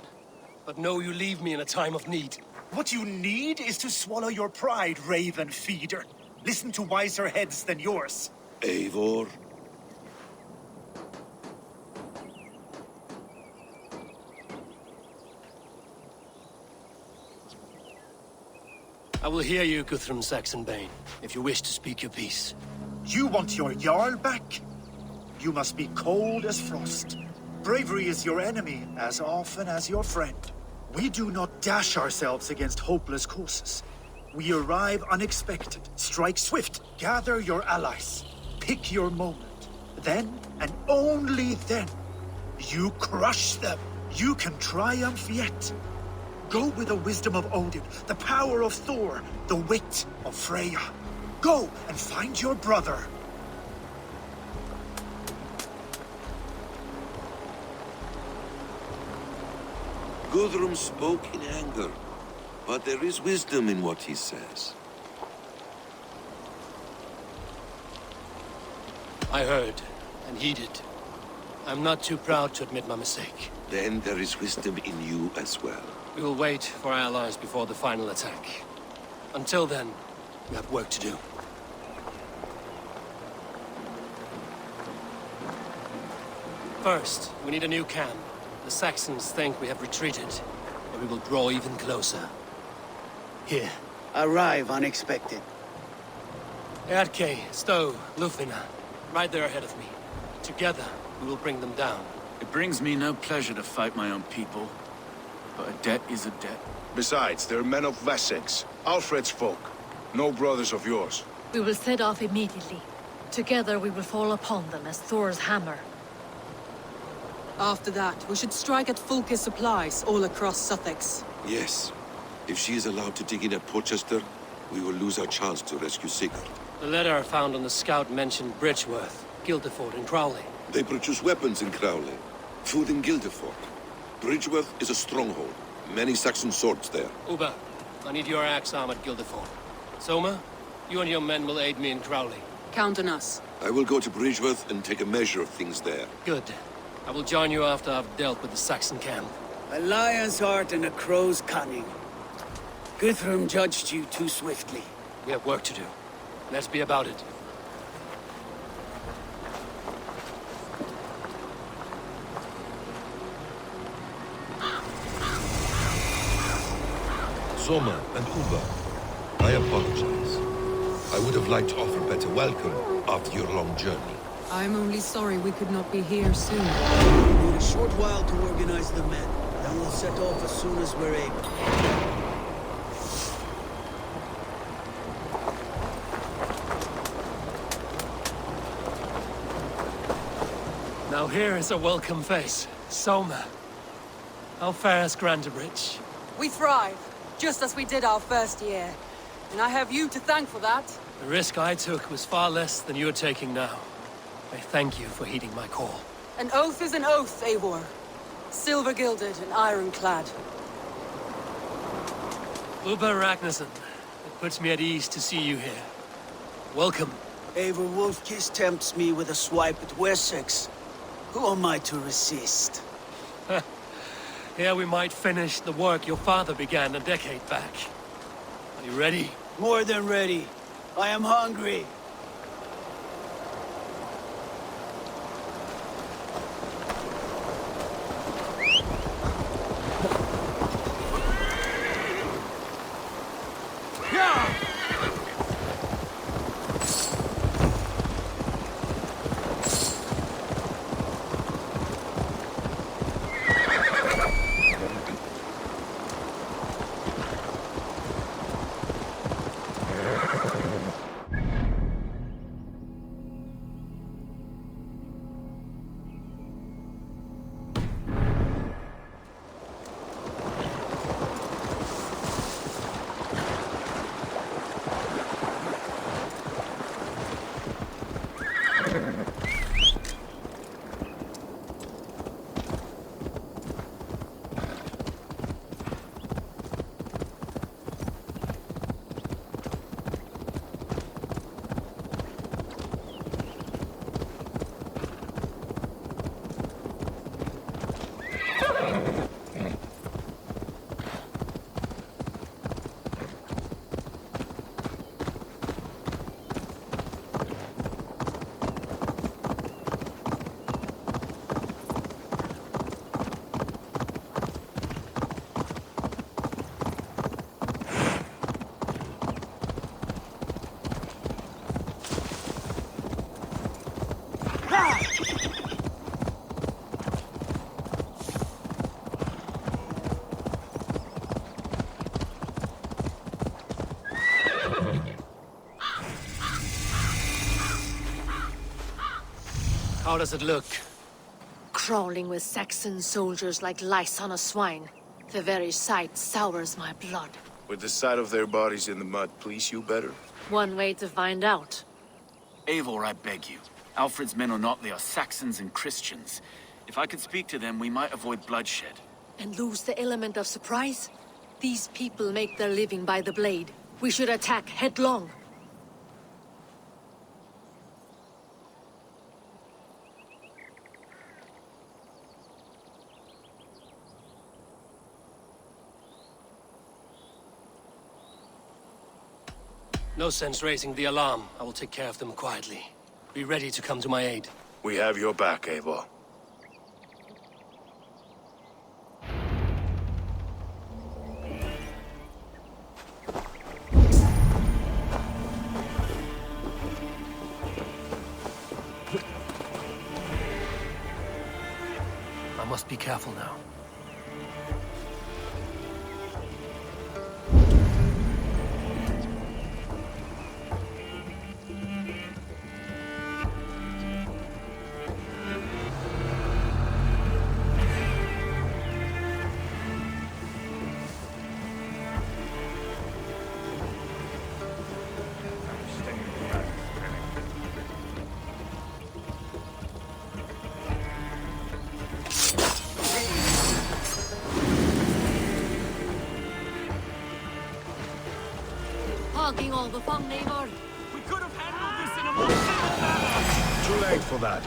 Speaker 3: But know you leave me in a time of need.
Speaker 12: What you need is to swallow your pride, raven feeder. Listen to wiser heads than yours.
Speaker 13: Eivor.
Speaker 3: I will hear you, Guthrum Saxonbane, if you wish to speak your piece.
Speaker 12: You want your Jarl back? You must be cold as frost. Bravery is your enemy as often as your friend. We do not dash ourselves against hopeless courses. We arrive unexpected, strike swift, gather your allies, pick your moment. Then, and only then, you crush them. You can triumph yet. Go with the wisdom of Odin, the power of Thor, the wit of Freya. Go and find your brother.
Speaker 13: Guthrum spoke in anger, but there is wisdom in what he says.
Speaker 3: I heard, and heeded. I'm not too proud to admit my mistake.
Speaker 13: Then there is wisdom in you as well.
Speaker 3: We will wait for our allies before the final attack. Until then, we have work to do. First, we need a new camp. The Saxons think we have retreated, and we will draw even closer. Here.
Speaker 15: Arrive unexpected.
Speaker 3: Erke, Stowe, Lufina, right there ahead of me. Together, we will bring them down.
Speaker 14: It brings me no pleasure to fight my own people, but a debt is a debt.
Speaker 1: Besides, they're men of Wessex, Alfred's folk. No brothers of yours.
Speaker 7: We will set off immediately. Together we will fall upon them as Thor's hammer.
Speaker 5: After that, we should strike at Fulke's supplies all across Sussex.
Speaker 13: Yes. If she is allowed to dig in at Porchester, we will lose our chance to rescue Sigurd.
Speaker 3: The letter found on the scout mentioned Bridgeworth, Guildeford, and Crowley.
Speaker 13: They produce weapons in Crowley, food in Guildeford. Bridgeworth is a stronghold. Many Saxon swords there.
Speaker 3: Uba, I need your axe arm at Guildeford. Soma, you and your men will aid me in Crowley.
Speaker 5: Count on us.
Speaker 13: I will go to Bridgeworth and take a measure of things there.
Speaker 3: Good. I will join you after I've dealt with the Saxon camp.
Speaker 15: A lion's heart and a crow's cunning. Guthrum judged you too swiftly.
Speaker 3: We have work to do. Let's be about it.
Speaker 13: Soma and Uber. I apologize. I would have liked to offer a better welcome after your long journey.
Speaker 5: I'm only sorry we could not be here sooner.
Speaker 15: We need a short while to organize the men. Then we'll set off as soon as we're able.
Speaker 3: Now here is a welcome face. Soma. How fares Grandabridge?
Speaker 5: We thrive, just as we did our first year. And I have you to thank for that.
Speaker 3: The risk I took was far less than you're taking now. I thank you for heeding my call.
Speaker 5: An oath is an oath, Eivor. Silver-gilded and ironclad.
Speaker 3: Uber Ragnarsson. It puts me at ease to see you here. Welcome.
Speaker 15: Eivor Wolfkiss tempts me with a swipe at Wessex. Who am I to resist?
Speaker 3: Here we might finish the work your father began a decade back. Are you ready?
Speaker 15: More than ready. I am hungry.
Speaker 3: How does it look?
Speaker 7: Crawling with Saxon soldiers like lice on a swine. The very sight sours my blood.
Speaker 1: Would the sight of their bodies in the mud please you better?
Speaker 7: One way to find out.
Speaker 14: Eivor, I beg you. Alfred's men are not, they are Saxons and Christians. If I could speak to them, we might avoid bloodshed.
Speaker 7: And lose the element of surprise? These people make their living by the blade. We should attack headlong.
Speaker 3: No sense raising the alarm. I will take care of them quietly. Be ready to come to my aid.
Speaker 1: We have your back, Eivor.
Speaker 3: I must be careful now.
Speaker 7: Hogging all the fun, Eivor.
Speaker 11: We could have handled this in a more civil manner!
Speaker 1: Too late for that.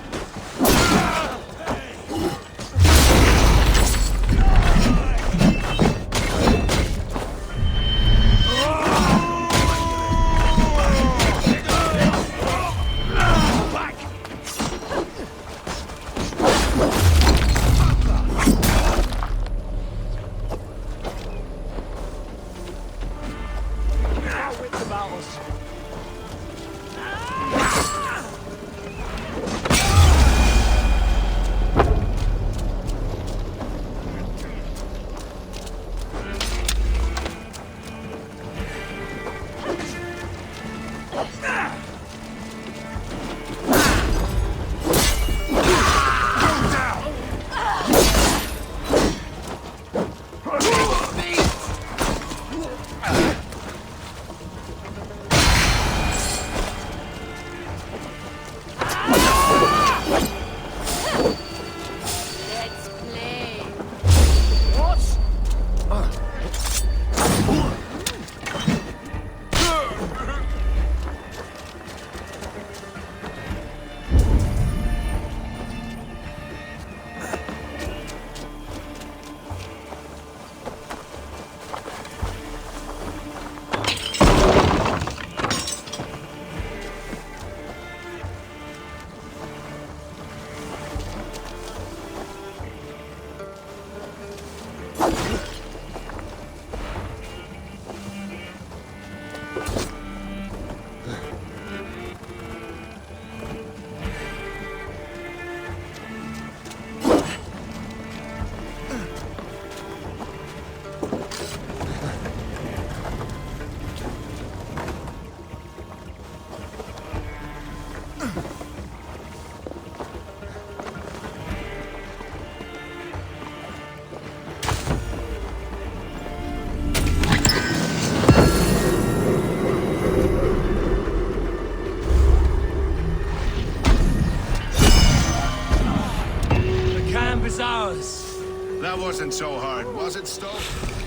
Speaker 1: That wasn't so hard, was it, Stoke?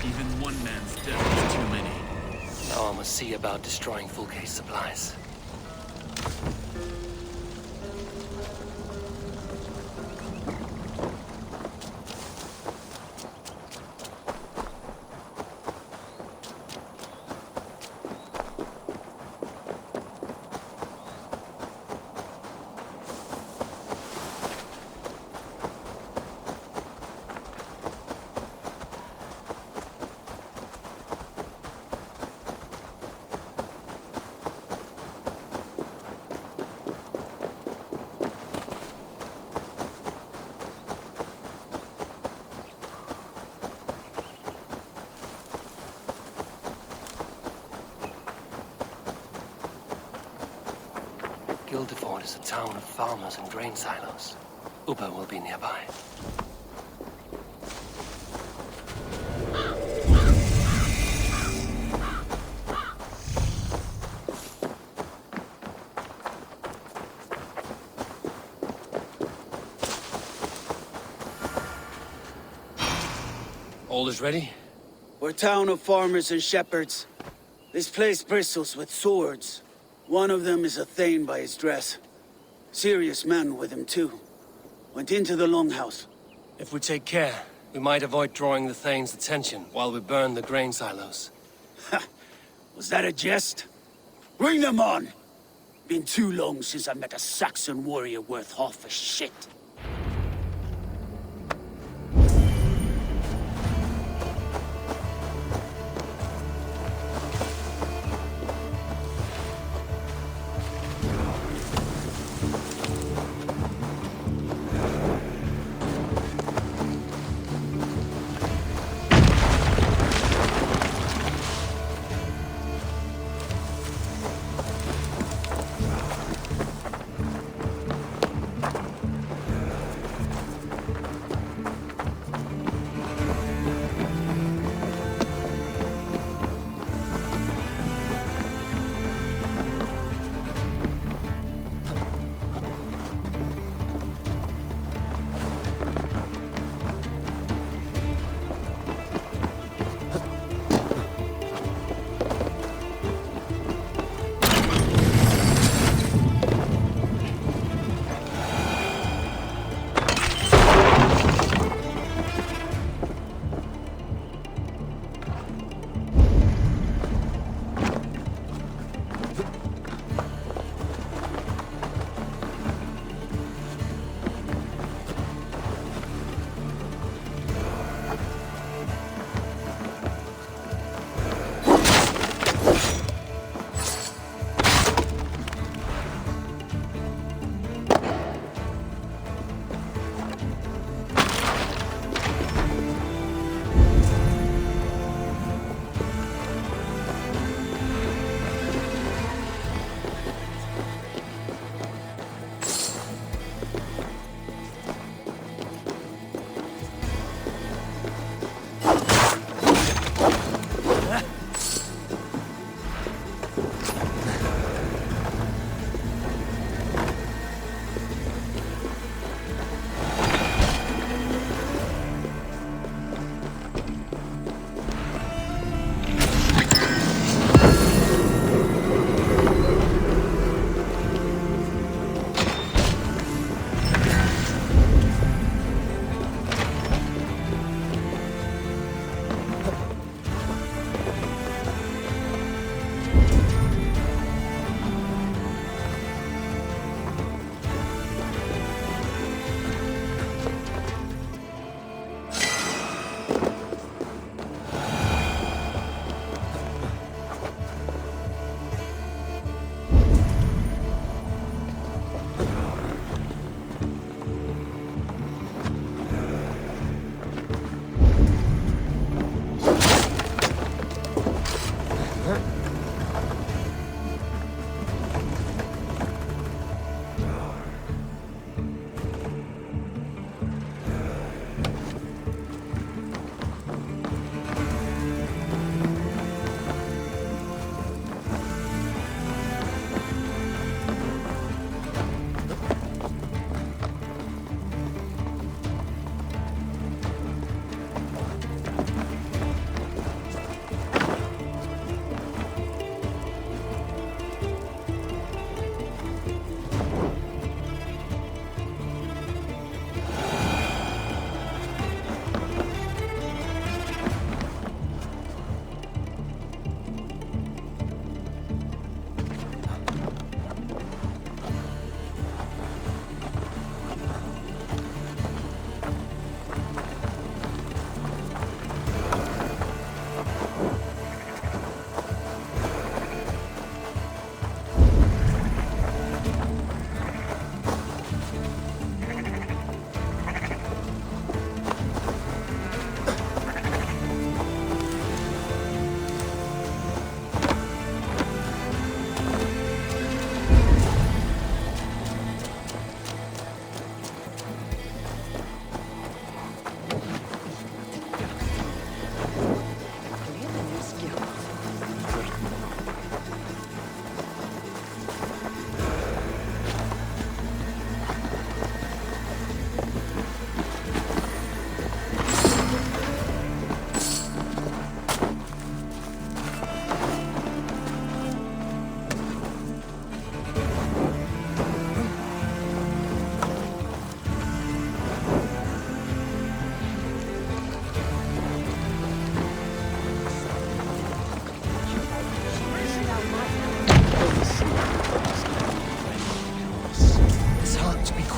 Speaker 14: Even one man's death is too many.
Speaker 3: Now I must see about destroying Fulke's supplies. Guildeford is a town of farmers and grain silos. Uber will be nearby. All is ready?
Speaker 15: We're a town of farmers and shepherds. This place bristles with swords. One of them is a Thane by his dress. Serious man with him, too. Went into the longhouse.
Speaker 3: If we take care, we might avoid drawing the Thane's attention while we burn the grain silos.
Speaker 15: Ha! Was that a jest? Bring them on! Been too long since I met a Saxon warrior worth half a shit.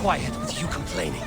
Speaker 3: quiet with you complaining.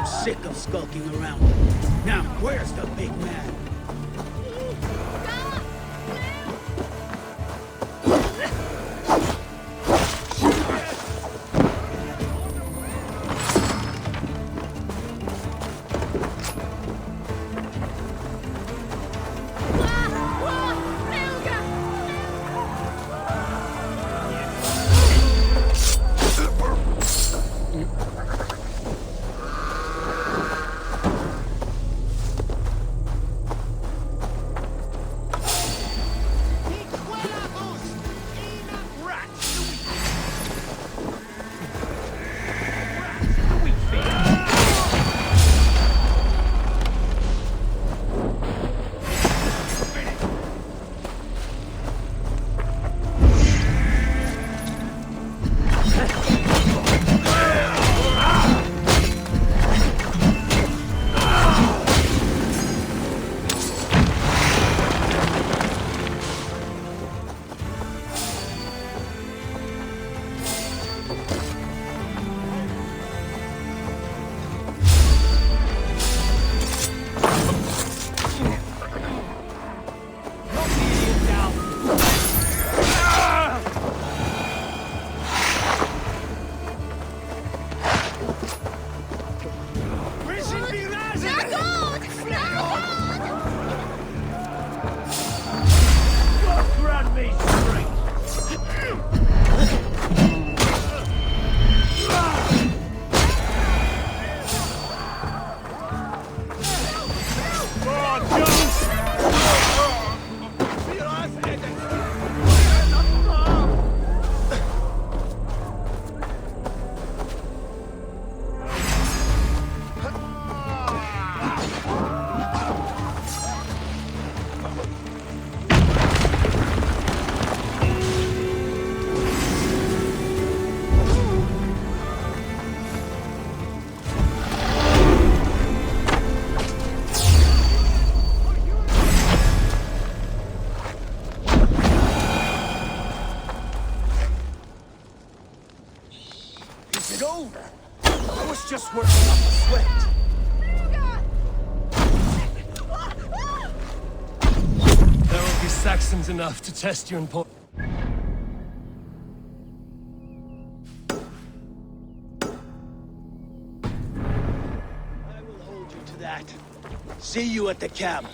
Speaker 15: I'm sick of skulking around. Now, where's the big man?
Speaker 11: Just working up a sweat.
Speaker 3: There will be Saxons enough to test you in port.
Speaker 15: I will hold you to that. See you at the camp.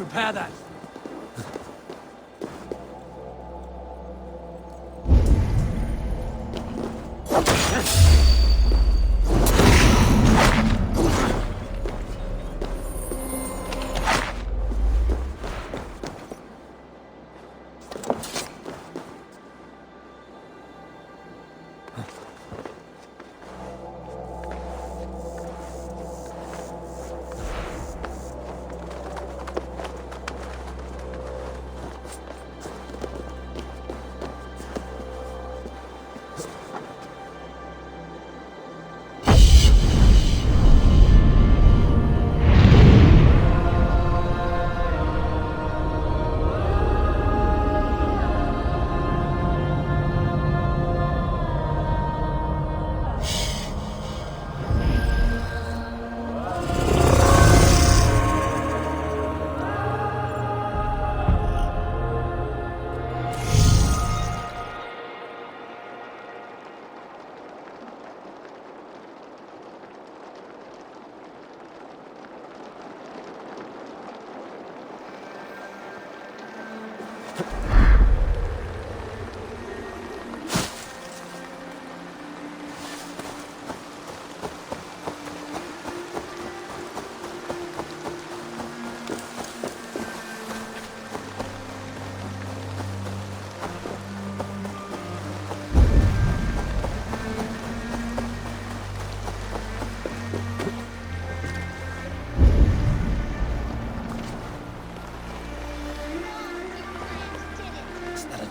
Speaker 8: repair that.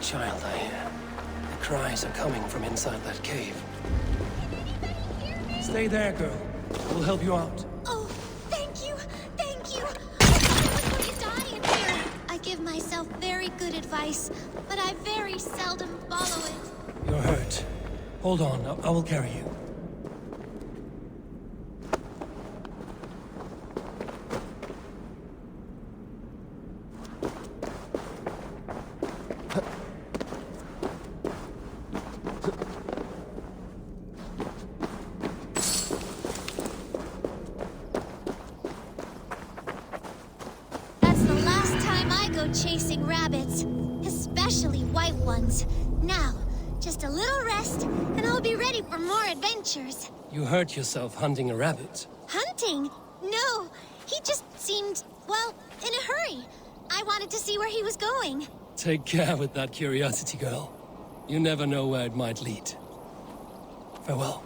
Speaker 3: Child, I hear. The cries are coming from inside that cave.
Speaker 8: Stay there, girl. We'll help you out.
Speaker 16: Oh, thank you! Thank you! I was going to die in here. I give myself very good advice, but I very seldom follow it.
Speaker 3: You're hurt. Hold on, I will carry you.
Speaker 16: Chasing rabbits, especially white ones. Now, just a little rest, and I'll be ready for more adventures.
Speaker 3: You hurt yourself hunting a rabbit.
Speaker 16: Hunting? No, he just seemed, well, in a hurry. I wanted to see where he was going.
Speaker 3: Take care with that curiosity, girl. You never know where it might lead. Farewell.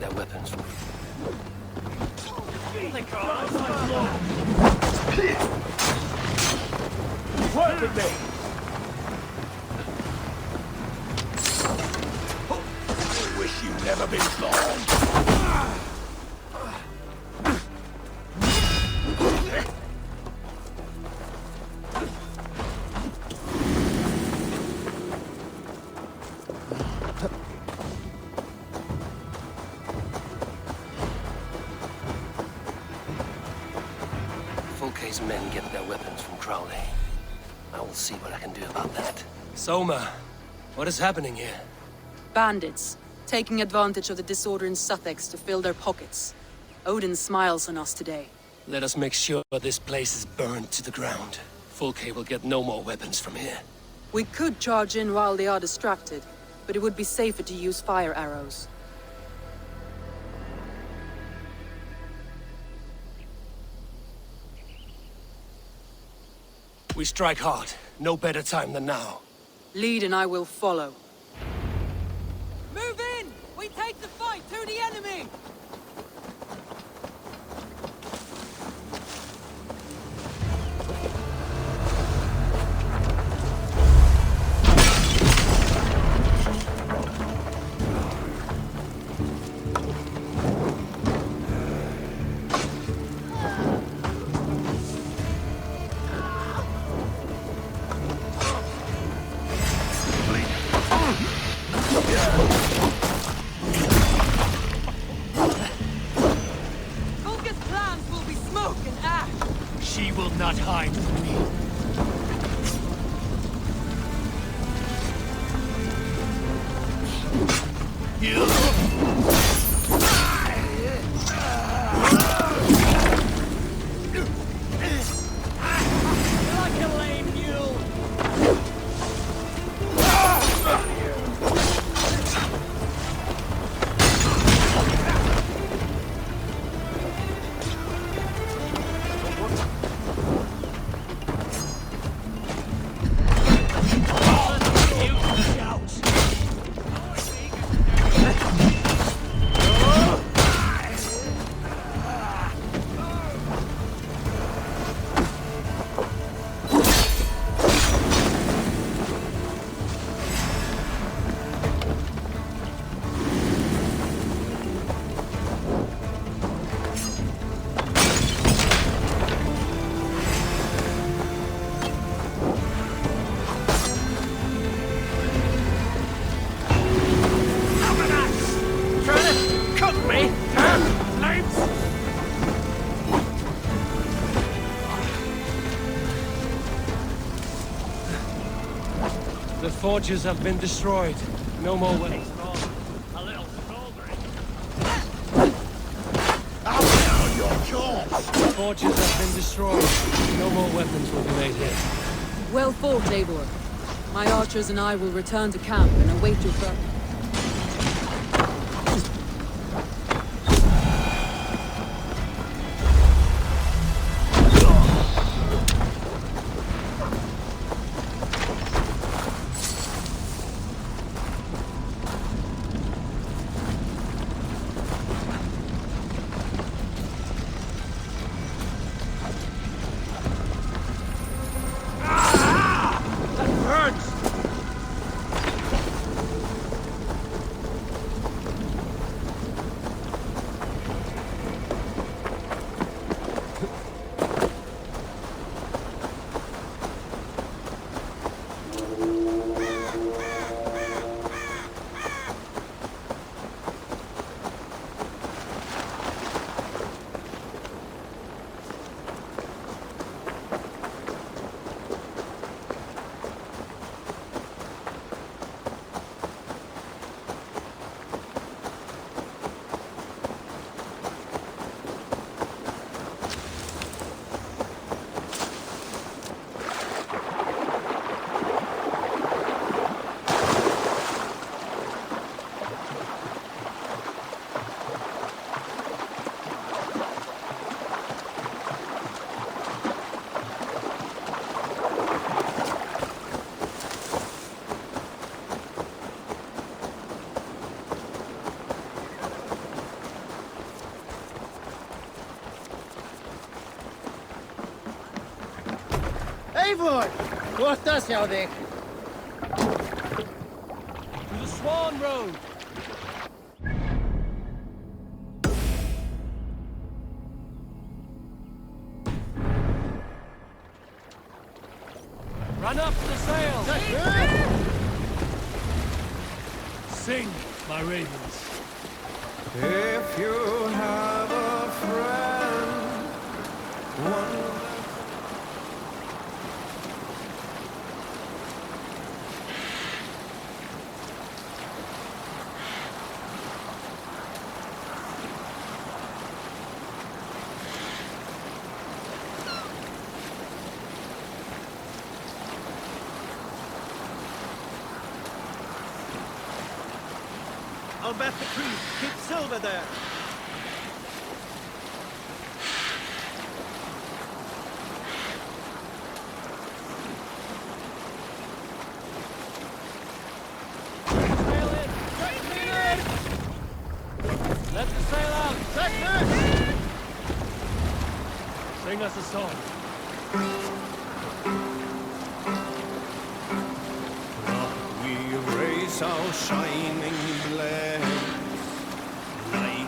Speaker 3: their weapons from...
Speaker 11: Work with me! I wish you'd never been born!
Speaker 3: Fulke's men get their weapons from Crowley. I will see what I can do about that. Soma, what is happening here?
Speaker 5: Bandits, taking advantage of the disorder in Sussex to fill their pockets. Odin smiles on us today.
Speaker 3: Let us make sure this place is burned to the ground. Fulke will get no more weapons from here.
Speaker 5: We could charge in while they are distracted, but it would be safer to use fire arrows.
Speaker 3: We strike hard. No better time than now.
Speaker 5: Lead and I will follow.
Speaker 17: Move in! We take the fight to the enemy!
Speaker 11: She will not hide from me.
Speaker 17: Like a lame mule!
Speaker 3: The forges have been destroyed. No more weapons.
Speaker 11: A little smoldering.
Speaker 3: The forges have been destroyed. No more weapons will be made here.
Speaker 5: Well fought, Eivor. My archers and I will return to camp and await your verdict.
Speaker 17: Eivor! Borta, sjá þig.
Speaker 8: To the Swan Road! Run up the sail! Sing, my ravens.
Speaker 11: If you have a friend, one.
Speaker 17: I'll bet the Creed. Keep Silver there.
Speaker 8: Sail in! Let the sail out! Sing us a song.
Speaker 11: We raise our shining blade like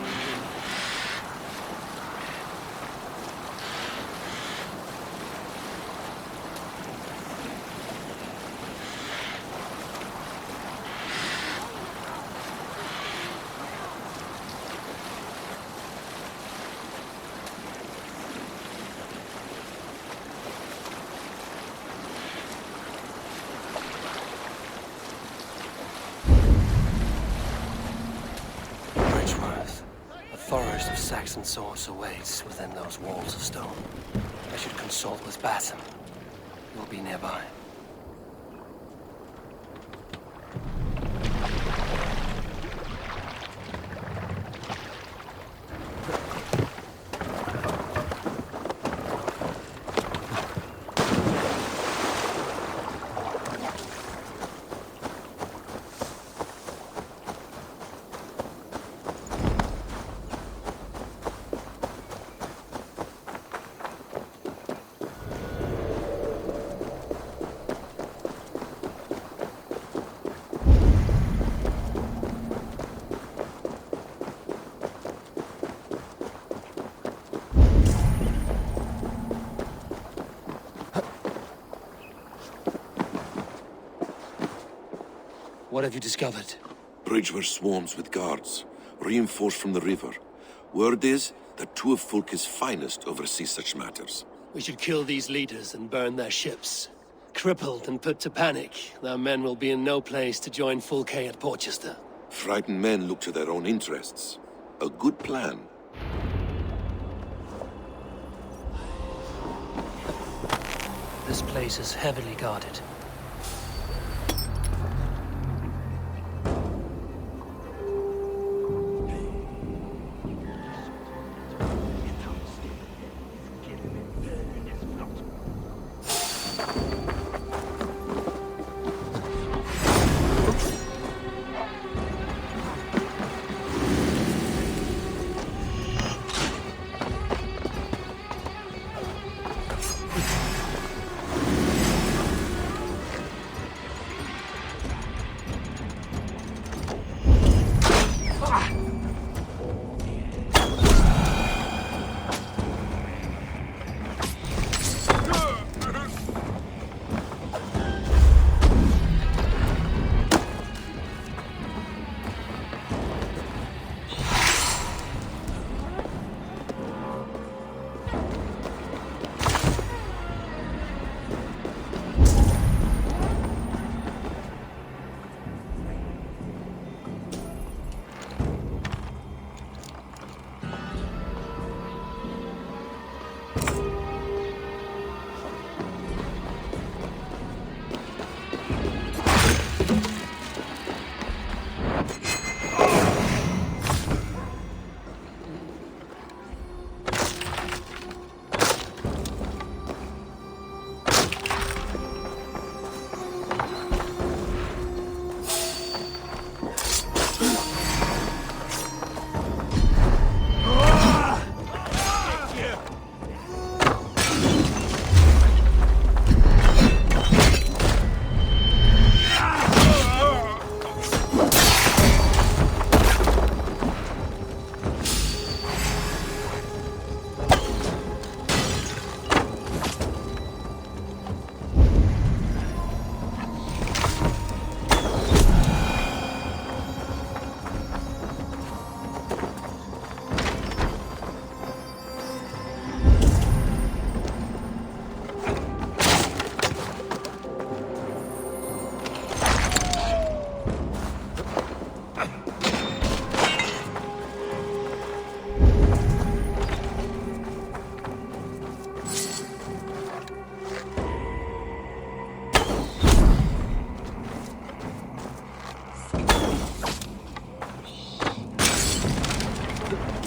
Speaker 3: A forest of Saxon swords awaits within those walls of stone. I should consult with Basim. He will be nearby. What have you discovered?
Speaker 13: Bridge were swarms with guards, reinforced from the river. Word is that two of Fulke's finest oversee such matters.
Speaker 3: We should kill these leaders and burn their ships. Crippled and put to panic, their men will be in no place to join Fulke at Porchester.
Speaker 13: Frightened men look to their own interests. A good plan.
Speaker 3: This place is heavily guarded.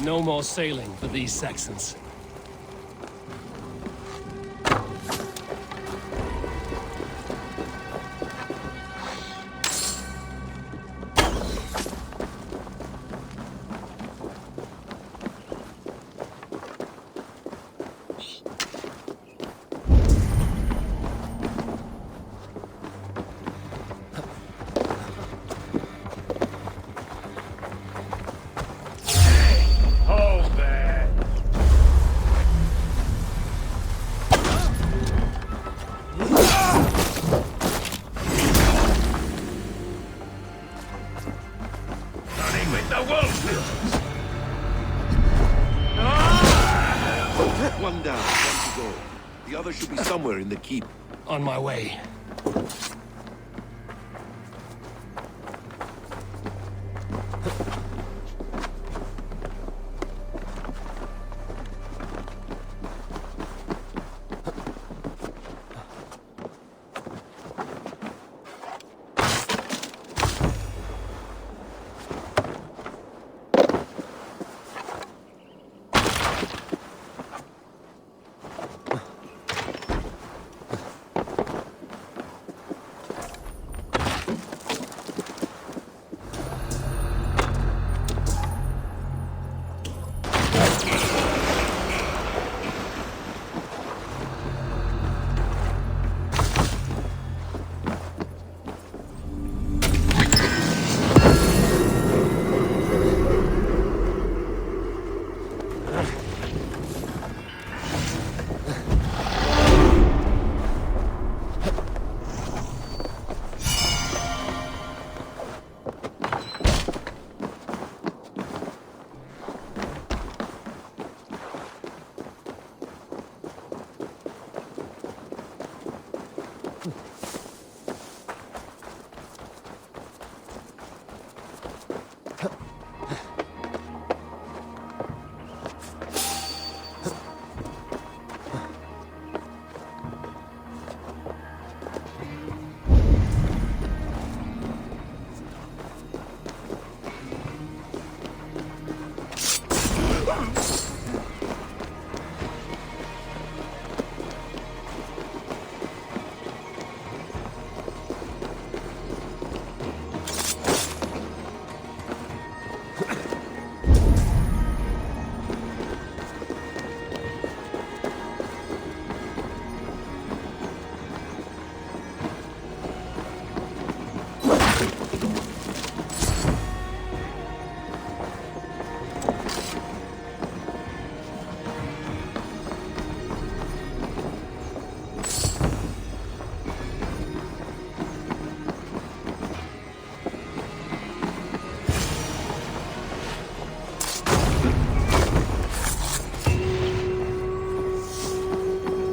Speaker 3: No more sailing for these Saxons.
Speaker 13: One down, one to go. The other should be somewhere in the keep.
Speaker 3: On my way.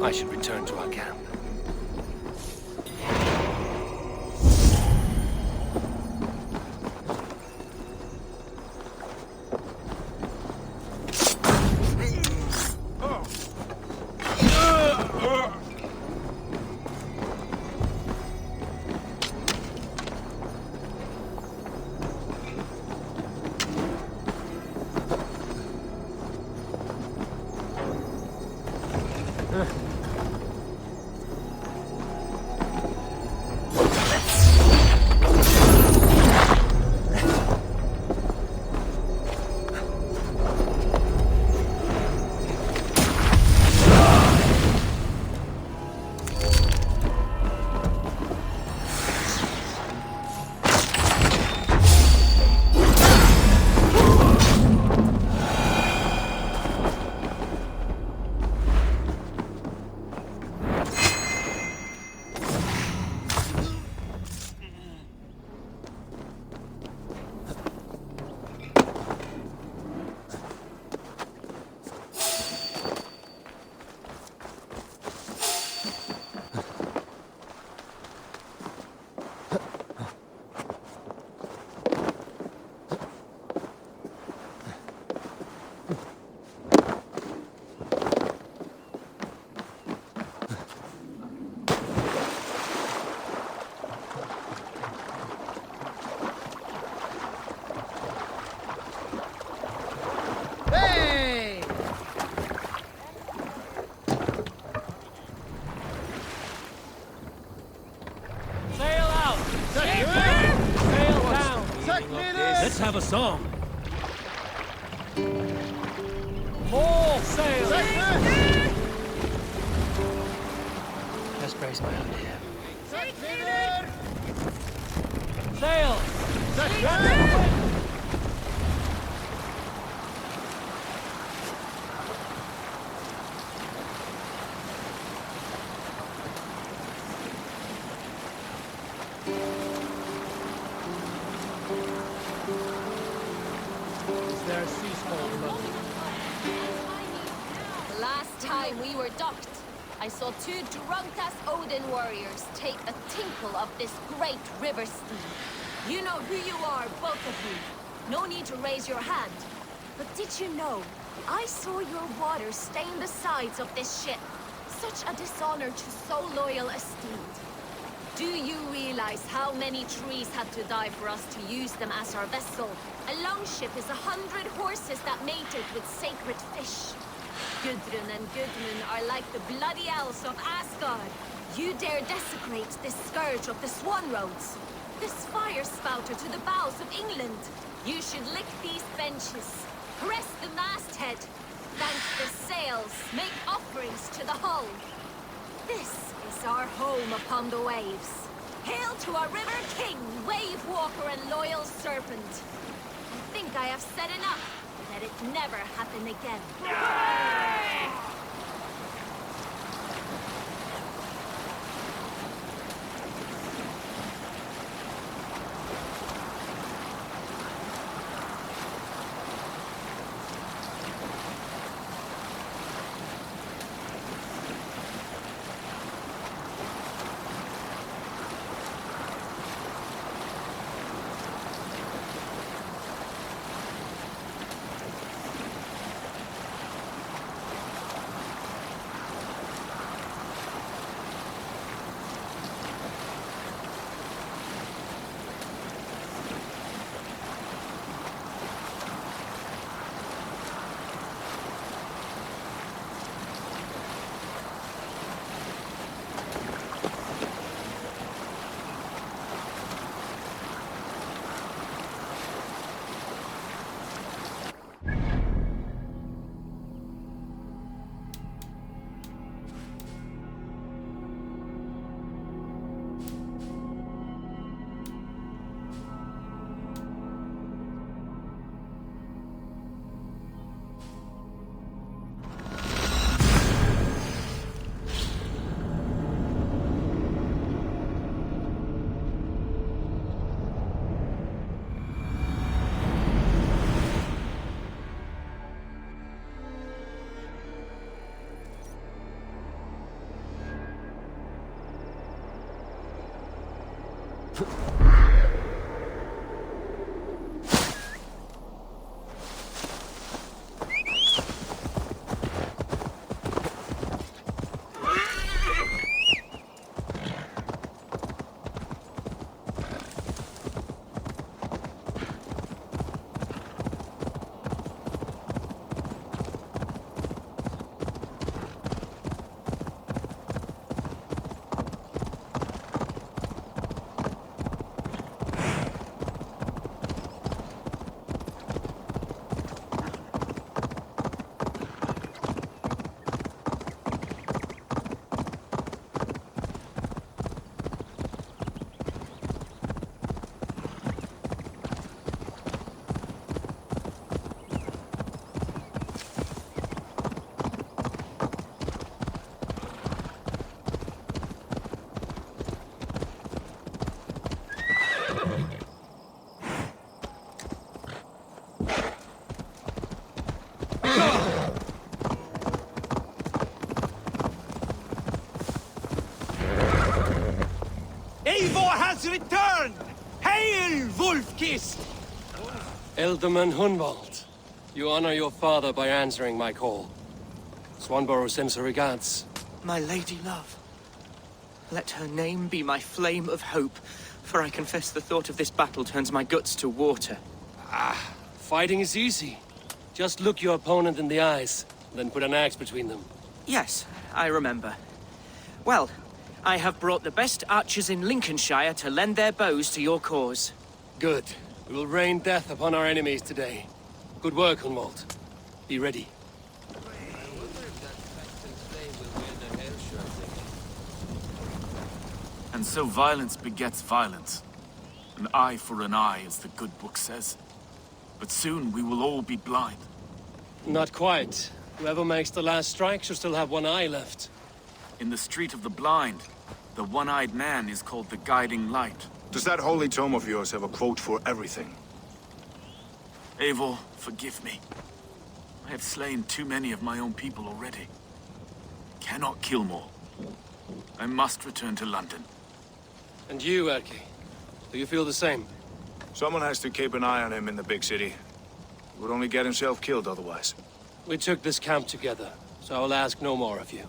Speaker 3: I should return to our camp.
Speaker 8: have a song. More sail! Just brace my idea. Sail!
Speaker 2: Last time we were docked, I saw two drunk-ass Odin warriors take a tinkle of this great river steam. You know who you are, both of you. No need to raise your hand. But did you know, I saw your water stain the sides of this ship. Such a dishonor to so loyal a steed. Do you realize how many trees had to die for us to use them as our vessel? A longship is 100 horses that mated with sacred fish. Gudrun and Gudmund are like the bloody elves of Asgard. You dare desecrate this scourge of the Swan Roads, this fire spouter to the bows of England. You should lick these benches, caress the masthead, thank the sails, make offerings to the hull. This is our home upon the waves. Hail to our river king, wave walker and loyal serpent. I think I have said enough. Let it never happen again.
Speaker 11: Eivor has returned! Hail, Wolf-Kissed!
Speaker 3: Elderman Hunwald, you honor your father by answering my call. Swanborough sends her regards.
Speaker 18: My lady love. Let her name be my flame of hope, for I confess the thought of this battle turns my guts to water.
Speaker 3: Fighting is easy. Just look your opponent in the eyes, then put an axe between them.
Speaker 18: Yes, I remember. Well, I have brought the best archers in Lincolnshire to lend their bows to your cause.
Speaker 3: Good. We will rain death upon our enemies today. Good work, Hunwald. Be ready.
Speaker 14: And so violence begets violence. An eye for an eye, as the good book says. But soon we will all be blind.
Speaker 3: Not quite. Whoever makes the last strike should still have one eye left.
Speaker 14: In the Street of the Blind, the one-eyed man is called the Guiding Light.
Speaker 1: Does that holy tome of yours have a quote for everything?
Speaker 14: Eivor, forgive me. I have slain too many of my own people already. Cannot kill more. I must return to London.
Speaker 3: And you, Erki? Do you feel the same?
Speaker 1: Someone has to keep an eye on him in the big city. He would only get himself killed otherwise.
Speaker 3: We took this camp together, so I will ask no more of you.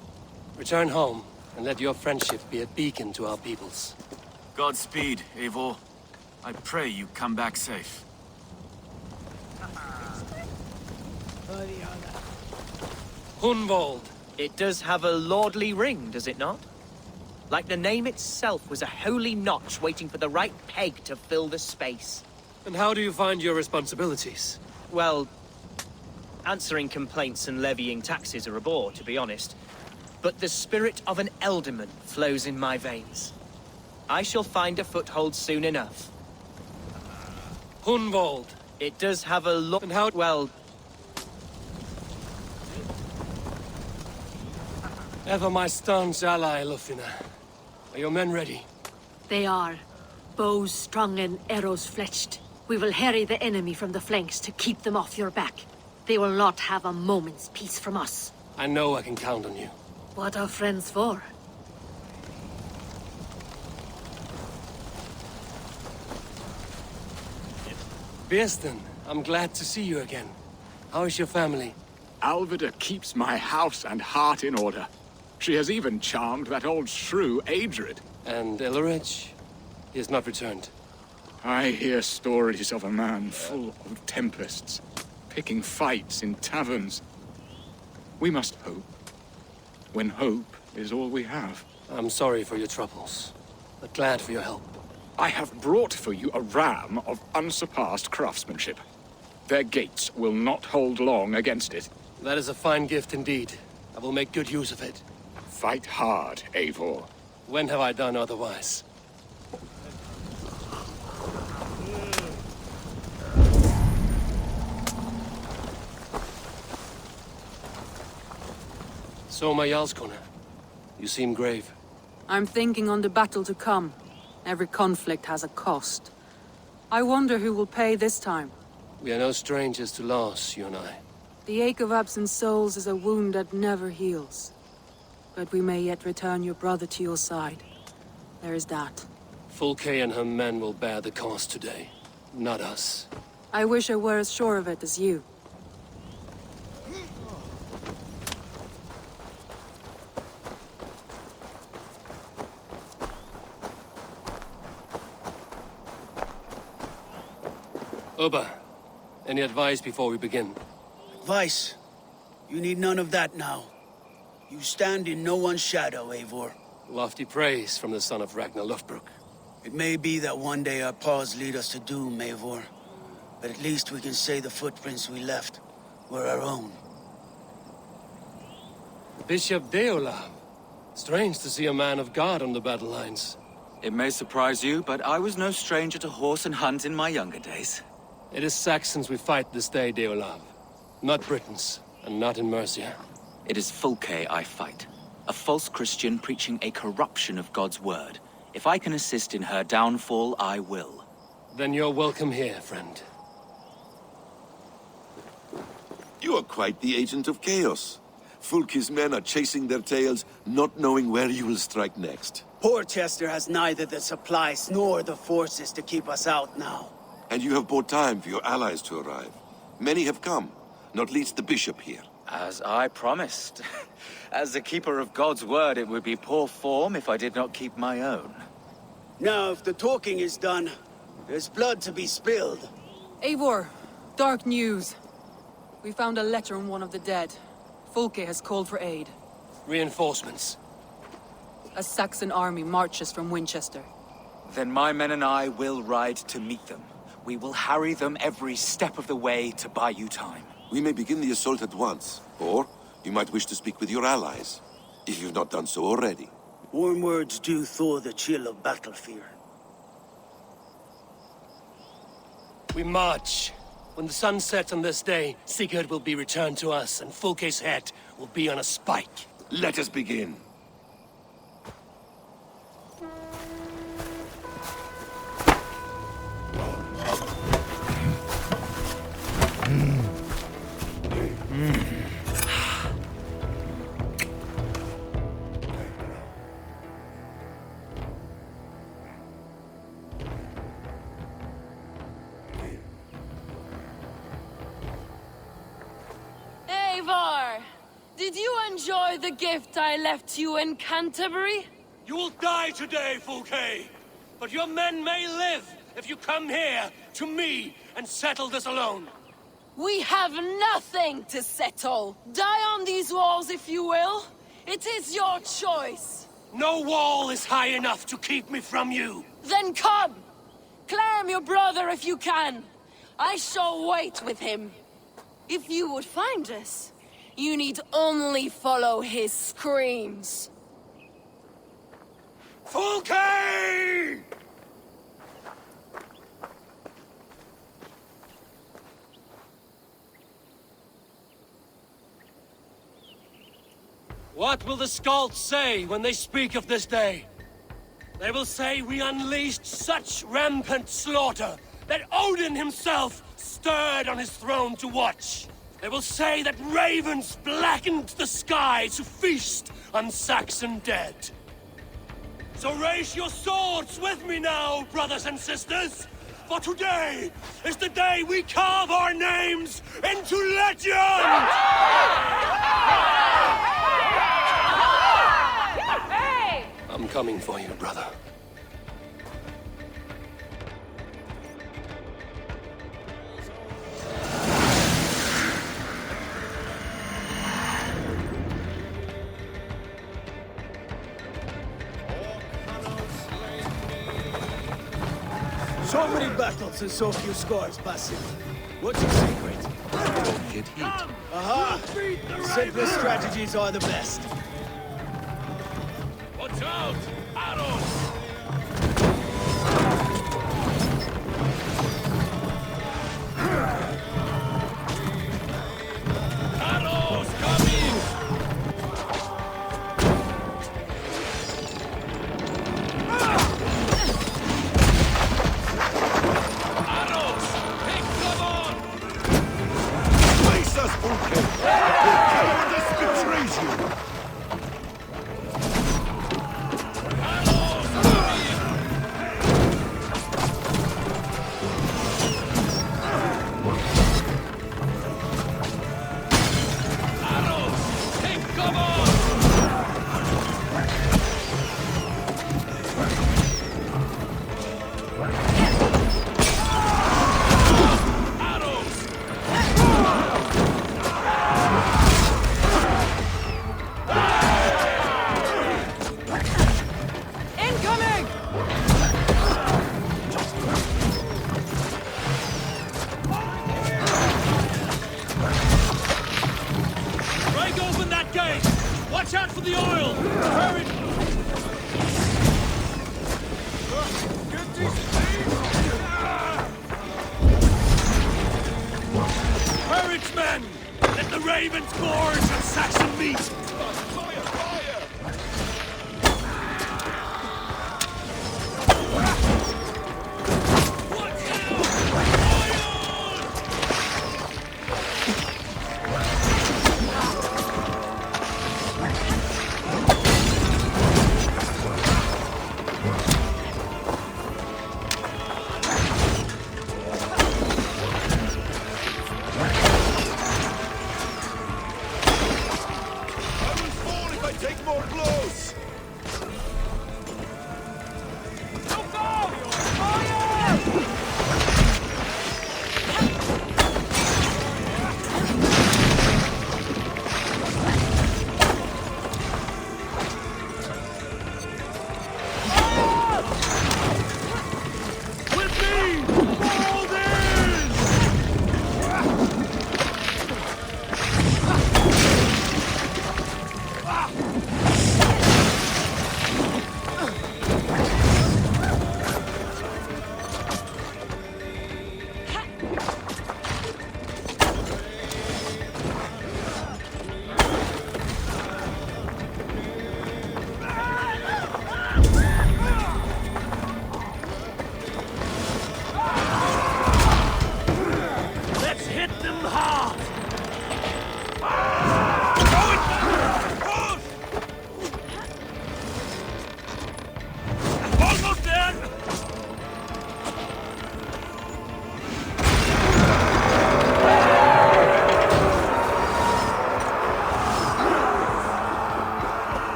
Speaker 3: Return home, and let your friendship be a beacon to our peoples.
Speaker 14: Godspeed, Eivor. I pray you come back safe.
Speaker 3: Hunwald!
Speaker 18: It does have a lordly ring, does it not? Like the name itself was a holy notch waiting for the right peg to fill the space.
Speaker 3: And how do you find your responsibilities?
Speaker 18: Well, answering complaints and levying taxes are a bore, to be honest. But the spirit of an elderman flows in my veins. I shall find a foothold soon enough.
Speaker 3: Hunwald!
Speaker 18: It does have a look. And how? Well.
Speaker 3: Ever my staunch ally, Lufina. Are your men ready?
Speaker 7: They are. Bows strung and arrows fletched. We will harry the enemy from the flanks to keep them off your back. They will not have a moment's peace from us.
Speaker 3: I know I can count on you.
Speaker 7: What are friends for?
Speaker 3: Birsten, I'm glad to see you again. How is your family?
Speaker 19: Alvida keeps my house and heart in order. She has even charmed that old shrew, Adrid.
Speaker 3: And Illerich? He has not returned.
Speaker 19: I hear stories of a man full of tempests, picking fights in taverns. We must hope, when hope is all we have.
Speaker 3: I'm sorry for your troubles, but glad for your help.
Speaker 19: I have brought for you a ram of unsurpassed craftsmanship. Their gates will not hold long against it.
Speaker 3: That is a fine gift indeed. I will make good use of it.
Speaker 19: Fight hard, Eivor.
Speaker 3: When have I done otherwise? So, my Jarlskona, you seem grave.
Speaker 5: I'm thinking on the battle to come. Every conflict has a cost. I wonder who will pay this time.
Speaker 3: We are no strangers to loss, you and I.
Speaker 5: The ache of absent souls is a wound that never heals. But we may yet return your brother to your side. There is that.
Speaker 3: Fulke and her men will bear the cost today, not us.
Speaker 5: I wish I were as sure of it as you.
Speaker 3: Ubba, any advice before we begin?
Speaker 15: Advice? You need none of that now. You stand in no one's shadow, Eivor.
Speaker 3: Lofty praise from the son of Ragnar Lothbrok.
Speaker 15: It may be that one day our paths lead us to doom, Eivor. But at least we can say the footprints we left were our own.
Speaker 3: Bishop Deolav. Strange to see a man of God on the battle lines.
Speaker 20: It may surprise you, but I was no stranger to horse and hunt in my younger days.
Speaker 3: It is Saxons we fight this day, Deolav. Not Britons, and not in Mercia.
Speaker 20: It is Fulke I fight. A false Christian preaching a corruption of God's word. If I can assist in her downfall, I will.
Speaker 3: Then you're welcome here, friend.
Speaker 13: You are quite the agent of chaos. Fulke's men are chasing their tails, not knowing where you will strike next.
Speaker 15: Porchester has neither the supplies nor the forces to keep us out now.
Speaker 13: And you have bought time for your allies to arrive. Many have come, not least the bishop here.
Speaker 20: As I promised. As the keeper of God's word, it would be poor form if I did not keep my own.
Speaker 15: Now, if the talking is done, there's blood to be spilled.
Speaker 5: Eivor, dark news. We found a letter on one of the dead. Fulke has called for aid.
Speaker 3: Reinforcements.
Speaker 5: A Saxon army marches from Winchester.
Speaker 20: Then my men and I will ride to meet them. We will harry them every step of the way to buy you time.
Speaker 13: We may begin the assault at once, or you might wish to speak with your allies, if you've not done so already.
Speaker 15: Warm words do thaw the chill of battle fear.
Speaker 3: We march. When the sun sets on this day, Sigurd will be returned to us, and Fulke's head will be on a spike.
Speaker 13: Let us begin.
Speaker 21: Eivor! Did you enjoy the gift I left you in Canterbury?
Speaker 3: You will die today, Fulke! But your men may live if you come here, to me, and settle this alone.
Speaker 21: We have nothing to settle. Die on these walls if you will. It is your choice.
Speaker 3: No wall is high enough to keep me from you.
Speaker 21: Then come! Claim your brother if you can. I shall wait with him. If you would find us, you need only follow his screams.
Speaker 3: Fulke! What will the Skalds say when they speak of this day? They will say we unleashed such rampant slaughter that Odin himself stirred on his throne to watch. They will say that ravens blackened the sky to feast on Saxon dead. So raise your swords with me now, brothers and sisters, for today is the day we carve our names into legend! I'm coming for you, brother.
Speaker 9: So many battles and so few scores, Basim. What's your secret?
Speaker 13: Don't get heat.
Speaker 9: Aha! Simplest strategies are the best.
Speaker 11: Watch out! Arrows! Arrows coming! Arrows! Pick them on!
Speaker 13: Face us, Fulke! The cowardice betrays you!
Speaker 11: Arrows!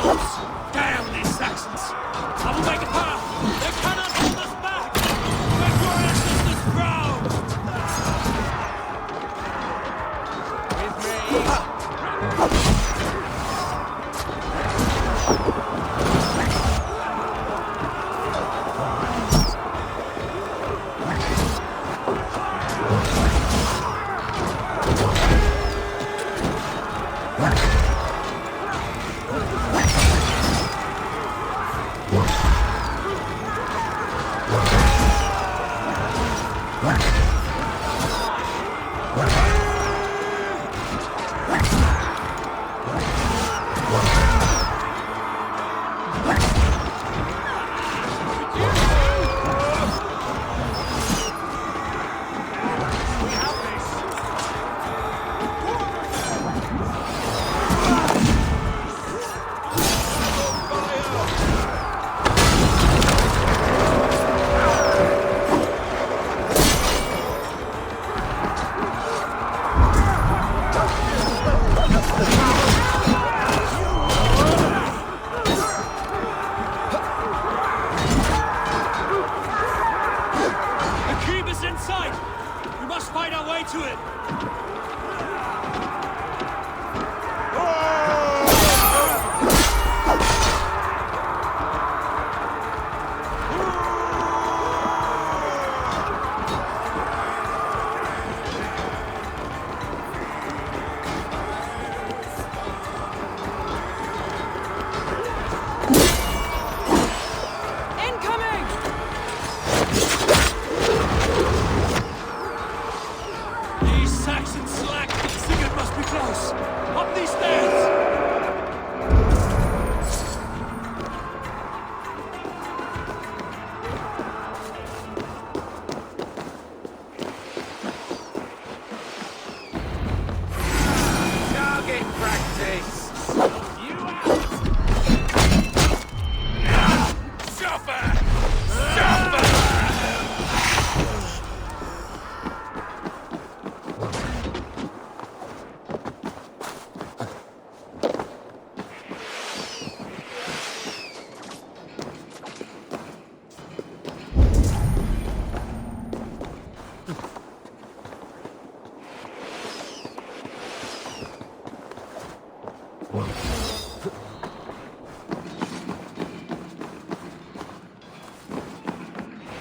Speaker 3: Damn these Saxons! I will make a path! They cannot hold us back! We're glorious as this ground!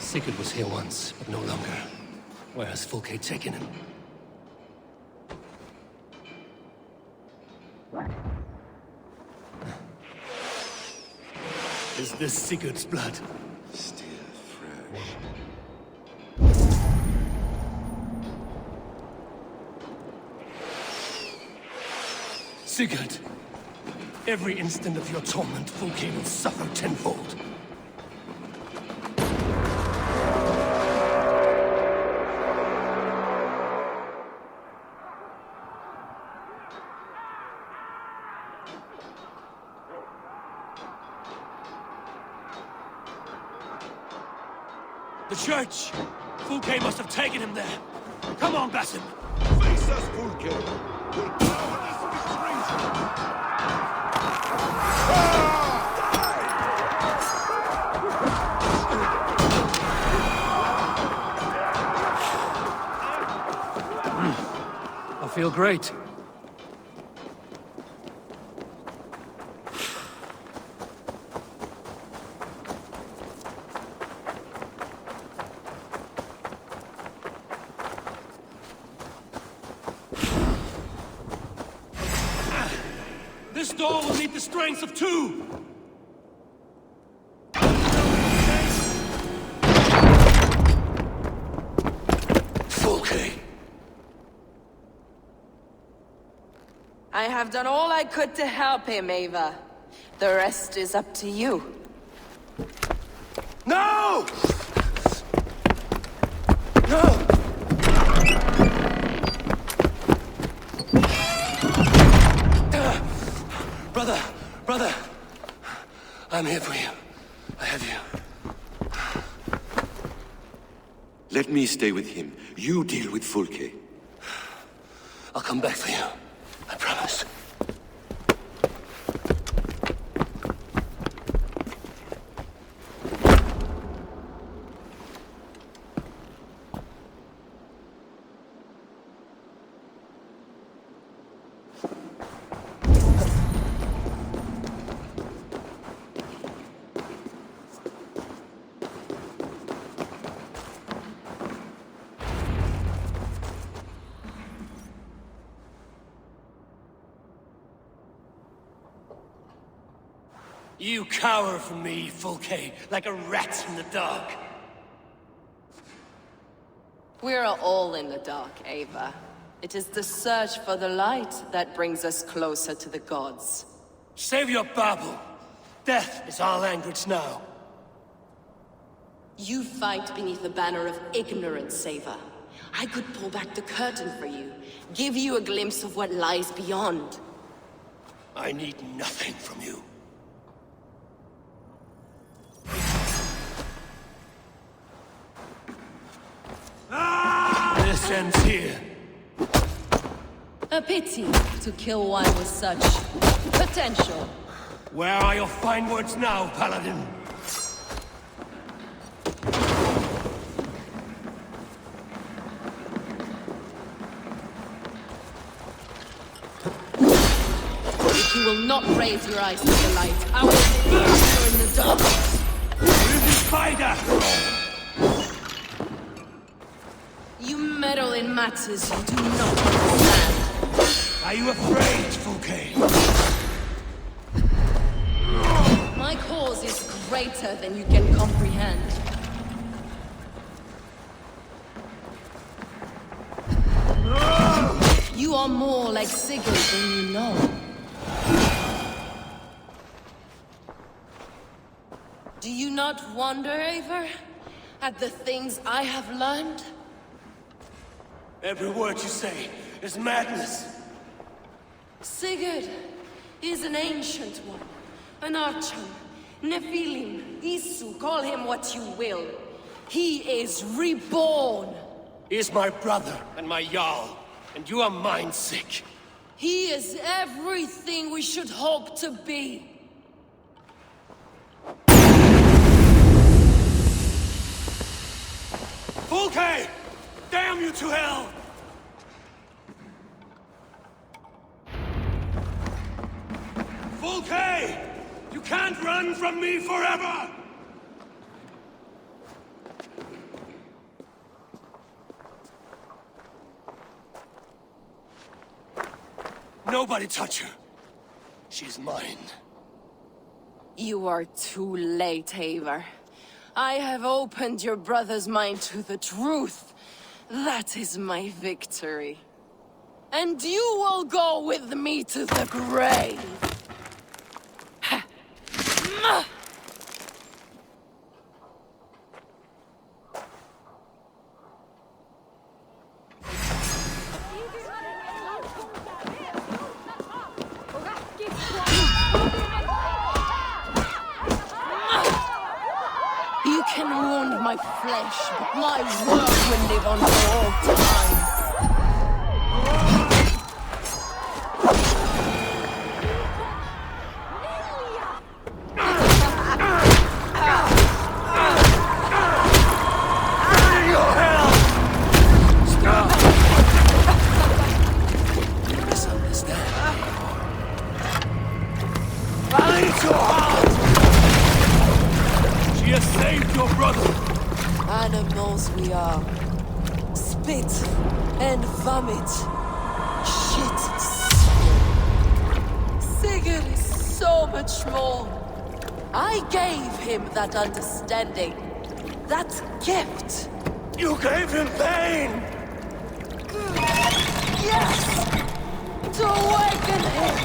Speaker 3: Sigurd was here once, but no longer. Where has Fulke taken him? Is this Sigurd's blood?
Speaker 13: Still fresh.
Speaker 3: Sigurd! Every instant of your torment, Fulke will suffer tenfold. The church! Fulke must have taken him there. Come on, Basim!
Speaker 13: Face us, Fulke! We'll power this betrayal!
Speaker 3: I feel great. This door will need the strength of two! Fulke!
Speaker 21: I have done all I could to help him, Eivor. The rest is up to you.
Speaker 3: No! No! Brother! I'm here for you. I have you.
Speaker 13: Let me stay with him. You deal with Fulke.
Speaker 3: I'll come back for you. I promise. You cower from me, Fulke, like a rat in the dark.
Speaker 21: We're all in the dark, Eivor. It is the search for the light that brings us closer to the gods.
Speaker 3: Save your babble. Death is our language now.
Speaker 21: You fight beneath the banner of ignorance, Eivor. I could pull back the curtain for you, give you a glimpse of what lies beyond.
Speaker 3: I need nothing from you. This ends here.
Speaker 21: A pity to kill one with such potential.
Speaker 3: Where are your fine words now, Paladin?
Speaker 21: If you will not raise your eyes to the light, I will burn you in the dark.
Speaker 3: We'll be fight after all.
Speaker 21: You meddle in matters you do not understand.
Speaker 3: Are you afraid, Fulke?
Speaker 21: My cause is greater than you can comprehend. You are more like Sigurd than you know. Do you not wonder, Eivor, at the things I have learned?
Speaker 3: Every word you say is madness.
Speaker 21: Sigurd is an ancient one, an archon, Nephilim, Isu, call him what you will. He is reborn.
Speaker 3: He is my brother and my Jarl, and you are mind sick.
Speaker 21: He is everything we should hope to be.
Speaker 3: Fulke! Damn you to hell! Fulke! You can't run from me forever! Nobody touch her. She's mine.
Speaker 21: You are too late, Eivor. I have opened your brother's mind to the truth. That is my victory. And you will go with me to the grave. You can wound my flesh, but my word will live on for all time. Animals we are. Spit and vomit. Shit and spit. Sigurd is so much more. I gave him that understanding. That gift.
Speaker 3: You gave him pain!
Speaker 21: Yes! To awaken him!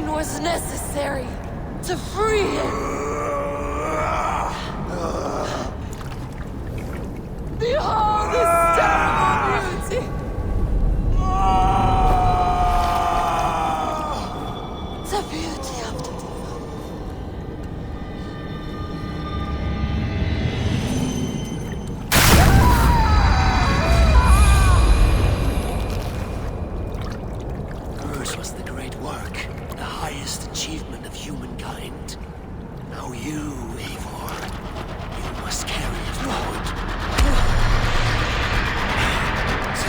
Speaker 21: Was necessary to free him.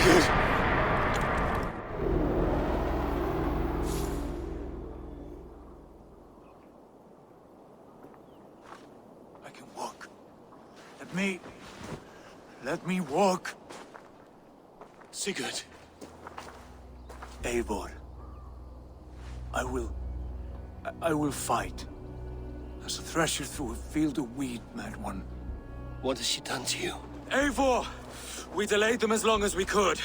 Speaker 11: Sigurd! I can walk. Let me walk.
Speaker 3: Sigurd.
Speaker 11: Eivor. I will fight. As a thresher through a field of wheat, mad one.
Speaker 3: What has she done to you?
Speaker 11: Eivor! We delayed them as long as we could.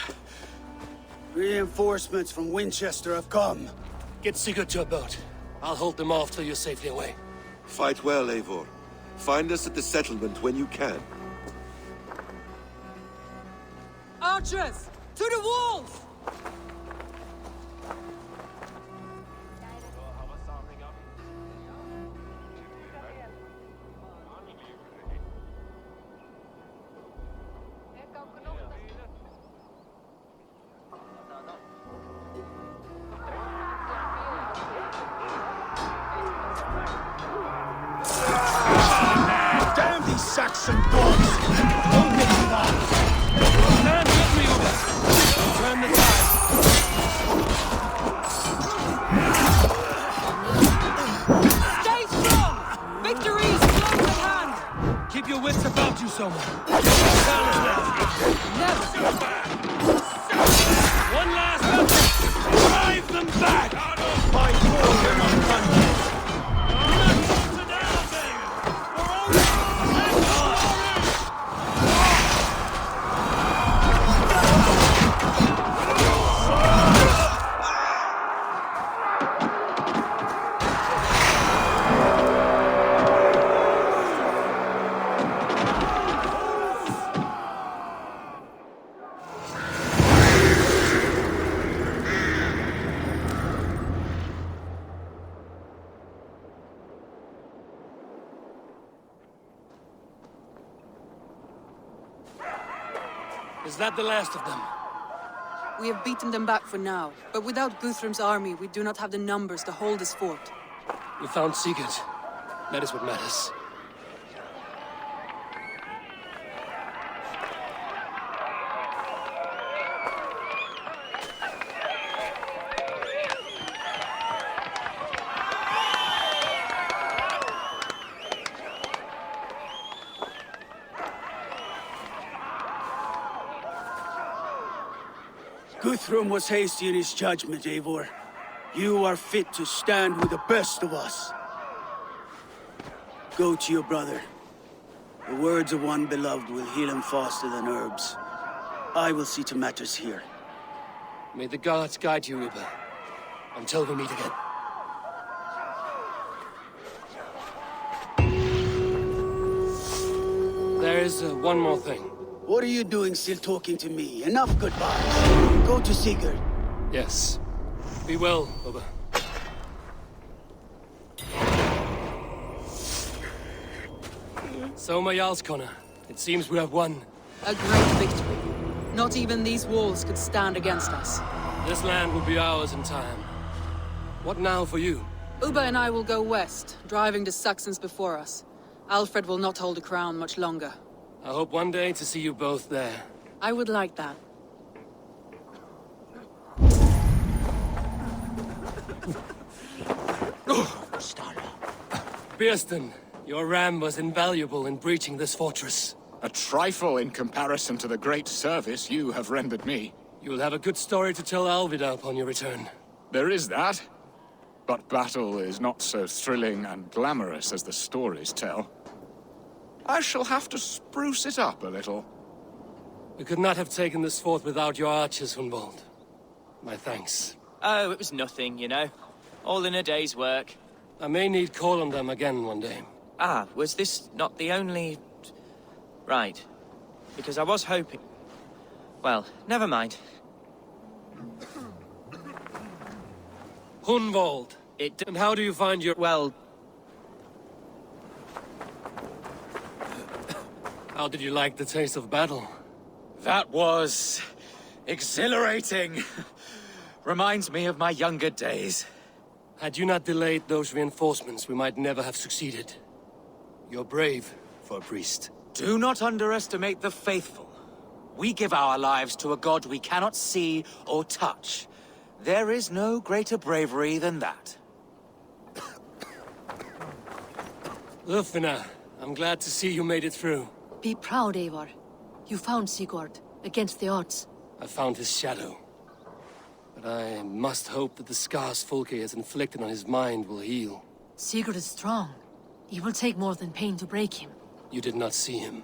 Speaker 15: Reinforcements from Winchester have come.
Speaker 3: Get Sigurd to a boat. I'll hold them off till you're safely away.
Speaker 13: Fight well, Eivor. Find us at the settlement when you can.
Speaker 5: Archers! To the walls!
Speaker 11: Damn these Saxon dogs! Don't make me laugh!
Speaker 3: Stand with me, Uber! Turn the tide!
Speaker 5: Stay strong! Victory is close at hand!
Speaker 3: Keep your wits about you, Soma.
Speaker 5: Never!
Speaker 3: One last effort! Drive them back!
Speaker 11: By war, they're not done.
Speaker 3: Is that the last of them?
Speaker 5: We have beaten them back for now, but without Guthrum's army, we do not have the numbers to hold this fort.
Speaker 3: We found Sigurd. That is what matters.
Speaker 15: Guthrum was hasty in his judgment, Eivor. You are fit to stand with the best of us. Go to your brother. The words of one beloved will heal him faster than herbs. I will see to matters here.
Speaker 3: May the gods guide you, Uber. Until we meet again. There is one more thing.
Speaker 15: What are you doing still talking to me? Enough goodbyes. Go to Sigurd.
Speaker 3: Yes. Be well, Uber. Soma Jarlskona, it seems we have won.
Speaker 5: A great victory. Not even these walls could stand against us.
Speaker 3: This land will be ours in time. What now for you?
Speaker 5: Uba and I will go west, driving the Saxons before us. Alfred will not hold the crown much longer.
Speaker 3: I hope one day to see you both there.
Speaker 5: I would like that.
Speaker 3: Birsten, your ram was invaluable in breaching this fortress.
Speaker 19: A trifle in comparison to the great service you have rendered me.
Speaker 3: You'll have a good story to tell Alvida upon your return.
Speaker 19: There is that. But battle is not so thrilling and glamorous as the stories tell. I shall have to spruce it up a little.
Speaker 3: We could not have taken this fort without your archers, Hunwald. My thanks.
Speaker 18: Oh, it was nothing, you know. All in a day's work.
Speaker 3: I may need call on them again one day.
Speaker 18: Ah, was this not the only... Right. Because I was hoping... Well, never mind.
Speaker 3: Hunwald. And how do you find your...
Speaker 18: Well...
Speaker 3: How did you like the taste of battle?
Speaker 20: That was... exhilarating. Reminds me of my younger days.
Speaker 3: Had you not delayed those reinforcements, we might never have succeeded. You're brave for a priest.
Speaker 20: Do not underestimate the faithful. We give our lives to a god we cannot see or touch. There is no greater bravery than that.
Speaker 3: Lufina, I'm glad to see you made it through.
Speaker 7: Be proud, Eivor. You found Sigurd, against the odds.
Speaker 3: I found his shadow. But I must hope that the scars Fulke has inflicted on his mind will heal.
Speaker 7: Sigurd is strong. It will take more than pain to break him.
Speaker 3: You did not see him.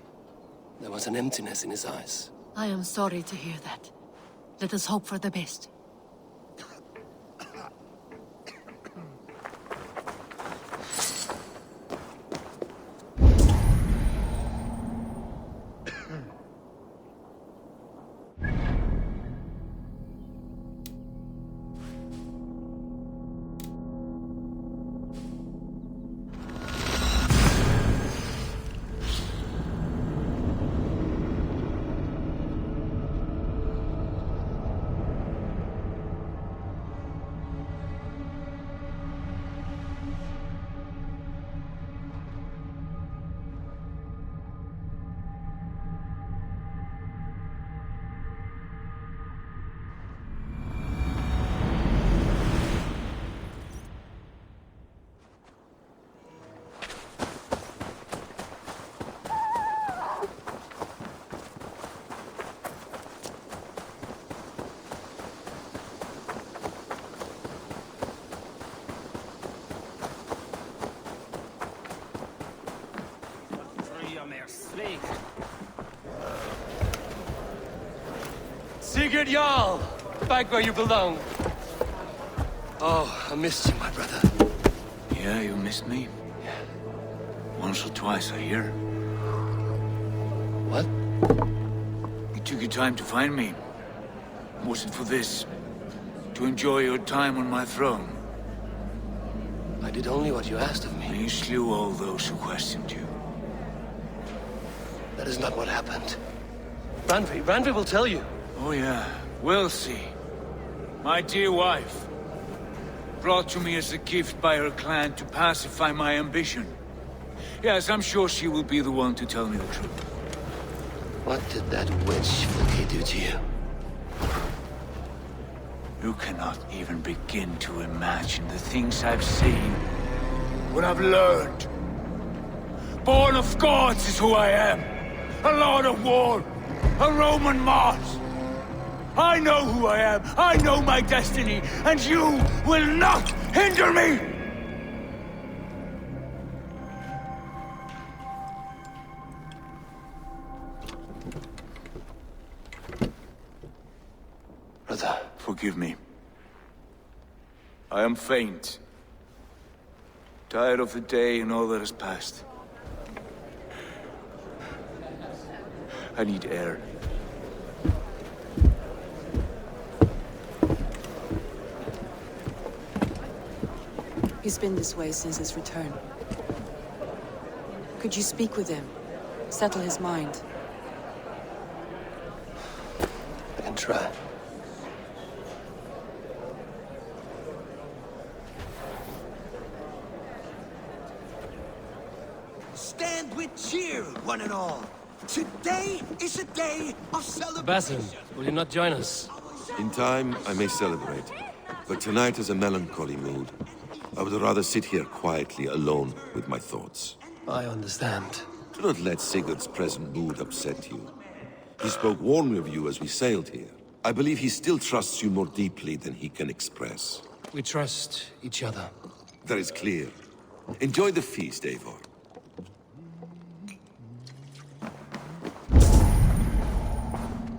Speaker 3: There was an emptiness in his eyes.
Speaker 7: I am sorry to hear that. Let us hope for the best.
Speaker 3: Sigurd Jarl! Back where you belong. Oh, I missed you, my brother.
Speaker 14: Yeah, you missed me?
Speaker 3: Yeah.
Speaker 14: Once or twice, I hear.
Speaker 3: What?
Speaker 14: You took your time to find me. Was it for this? To enjoy your time on my throne?
Speaker 3: I did only what you asked of me.
Speaker 14: You slew all those who questioned you.
Speaker 3: That is not what happened. Randvi will tell you.
Speaker 14: Oh yeah, we'll see. My dear wife, brought to me as a gift by her clan to pacify my ambition. Yes, I'm sure she will be the one to tell me the truth.
Speaker 3: What did that witch Fulke do to you?
Speaker 14: You cannot even begin to imagine the things I've seen, what I've learned. Born of gods is who I am. A lord of war, a Roman Mars. I know who I am, I know my destiny, and you will not hinder me!
Speaker 3: Brother.
Speaker 14: Forgive me. I am faint. Tired of the day and all that has passed. I need air.
Speaker 5: He's been this way since his return. Could you speak with him? Settle his mind?
Speaker 3: I can try.
Speaker 11: Stand with cheer, one and all. Today is a day of celebration.
Speaker 3: Basim, will you not join us?
Speaker 13: In time, I may celebrate. But tonight is a melancholy mood. I would rather sit here quietly alone with my thoughts.
Speaker 3: I understand.
Speaker 13: Do not let Sigurd's present mood upset you. He spoke warmly of you as we sailed here. I believe he still trusts you more deeply than he can express.
Speaker 3: We trust each other.
Speaker 13: That is clear. Enjoy the feast, Eivor.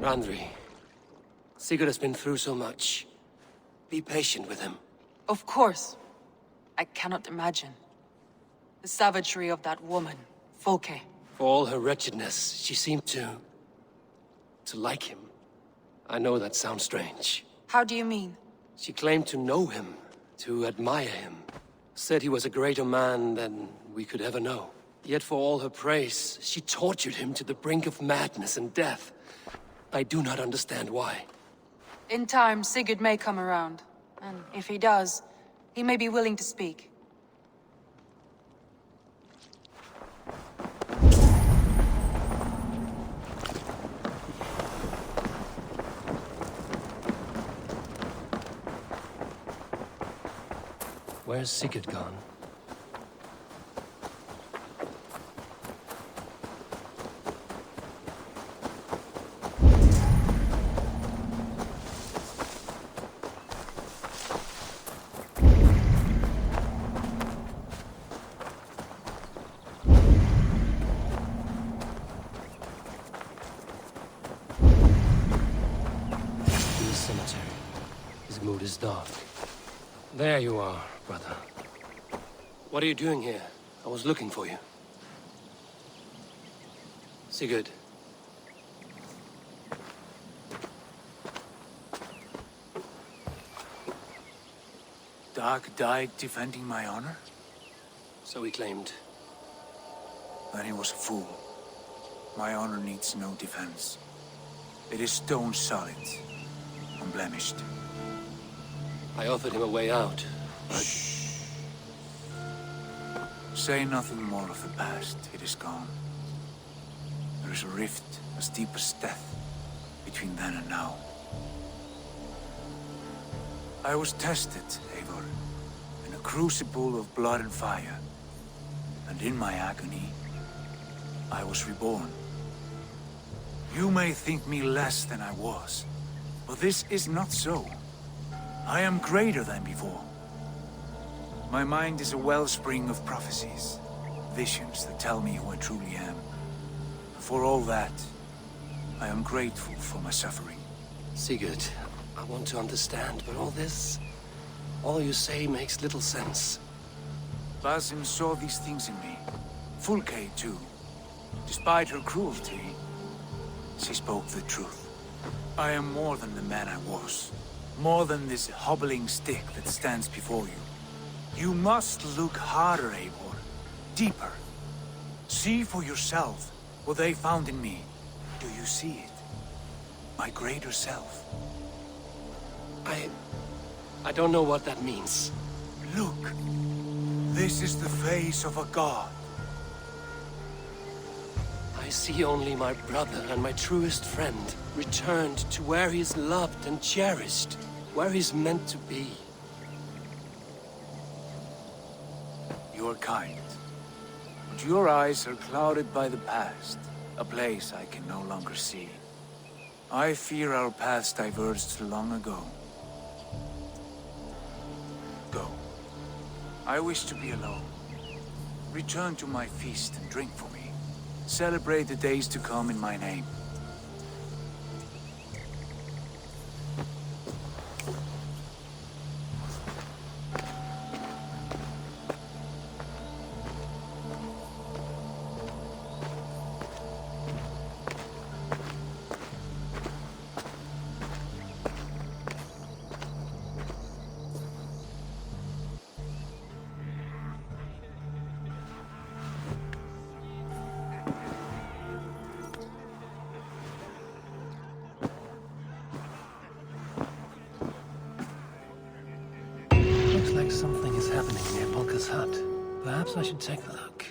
Speaker 3: Randvi, Sigurd has been through so much. Be patient with him.
Speaker 5: Of course. I cannot imagine. The savagery of that woman, Fulke.
Speaker 3: For all her wretchedness, she seemed to like him. I know that sounds strange.
Speaker 5: How do you mean?
Speaker 3: She claimed to know him, to admire him. Said he was a greater man than we could ever know. Yet for all her praise, she tortured him to the brink of madness and death. I do not understand why.
Speaker 5: In time, Sigurd may come around. And if he does, he may be willing to speak.
Speaker 3: Where's Sigurd gone? His mood is dark. There you are, brother. What are you doing here? I was looking for you. Sigurd.
Speaker 14: Dag died defending my honor?
Speaker 3: So he claimed.
Speaker 14: Then he was a fool. My honor needs no defense. It is stone solid. Unblemished.
Speaker 3: I offered him a way out, but...
Speaker 14: Shh. Say nothing more of the past. It is gone. There is a rift as deep as death between then and now. I was tested, Eivor, in a crucible of blood and fire. And in my agony, I was reborn. You may think me less than I was, but this is not so. I am greater than before. My mind is a wellspring of prophecies, visions that tell me who I truly am. For all that, I am grateful for my suffering.
Speaker 3: Sigurd, I want to understand, but all you say makes little sense.
Speaker 14: Basim saw these things in me. Fulke, too. Despite her cruelty, she spoke the truth. I am more than the man I was. More than this hobbling stick that stands before you. You must look harder, Eivor. Deeper. See for yourself what they found in me. Do you see it? My greater self.
Speaker 3: I don't know what that means.
Speaker 14: Look. This is the face of a god.
Speaker 3: I see only my brother and my truest friend returned to where he is loved and cherished, where he's meant to be.
Speaker 14: You are kind, but your eyes are clouded by the past, a place I can no longer see. I fear our paths diverged long ago. Go. I wish to be alone. Return to my feast and drink for me. Celebrate the days to come in my name.
Speaker 3: Looks like something is happening near Polka's hut. Perhaps I should take a look.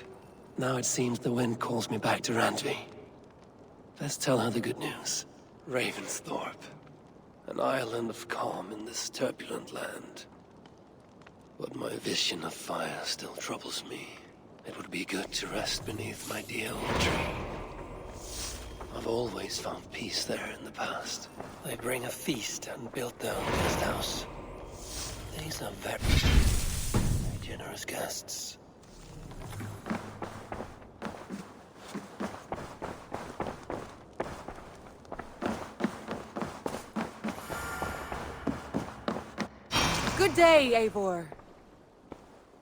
Speaker 3: Now it seems the wind calls me back to Randvi. Let's tell her the good news. Ravensthorpe. An island of calm in this turbulent land. But my vision of fire still troubles me. It would be good to rest beneath my dear old tree. I've always found peace there in the past. They bring a feast and built their own guest house. These are very generous guests.
Speaker 5: Good day, Eivor.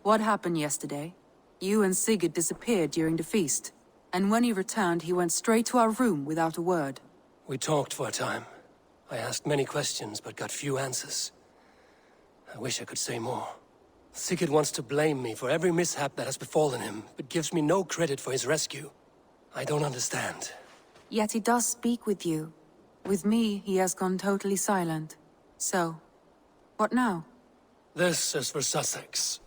Speaker 5: What happened yesterday? You and Sigurd disappeared during the feast. And when he returned, he went straight to our room without a word.
Speaker 3: We talked for a time. I asked many questions, but got few answers. I wish I could say more. Sigurd wants to blame me for every mishap that has befallen him, but gives me no credit for his rescue. I don't understand.
Speaker 5: Yet he does speak with you. With me, he has gone totally silent. So, what now?
Speaker 3: This is for Sussex.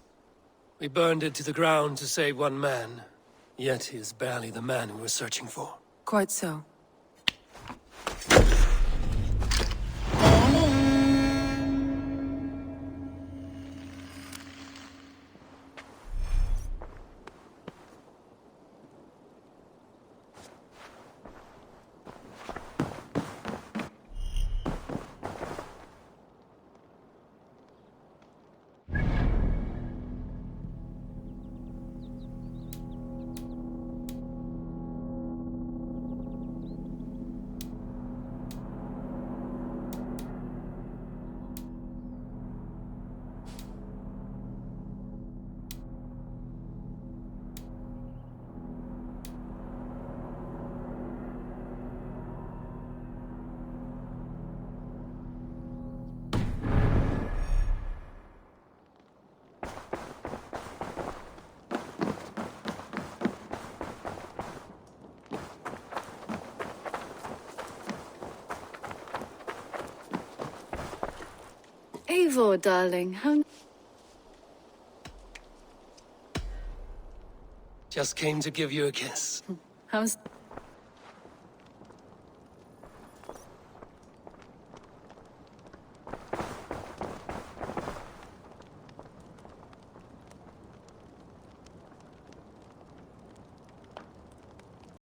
Speaker 3: We burned it to the ground to save one man. Yet he is barely the man we were searching for.
Speaker 5: Quite so.
Speaker 4: Eivor, darling,
Speaker 3: Just came to give you a kiss.
Speaker 4: how's...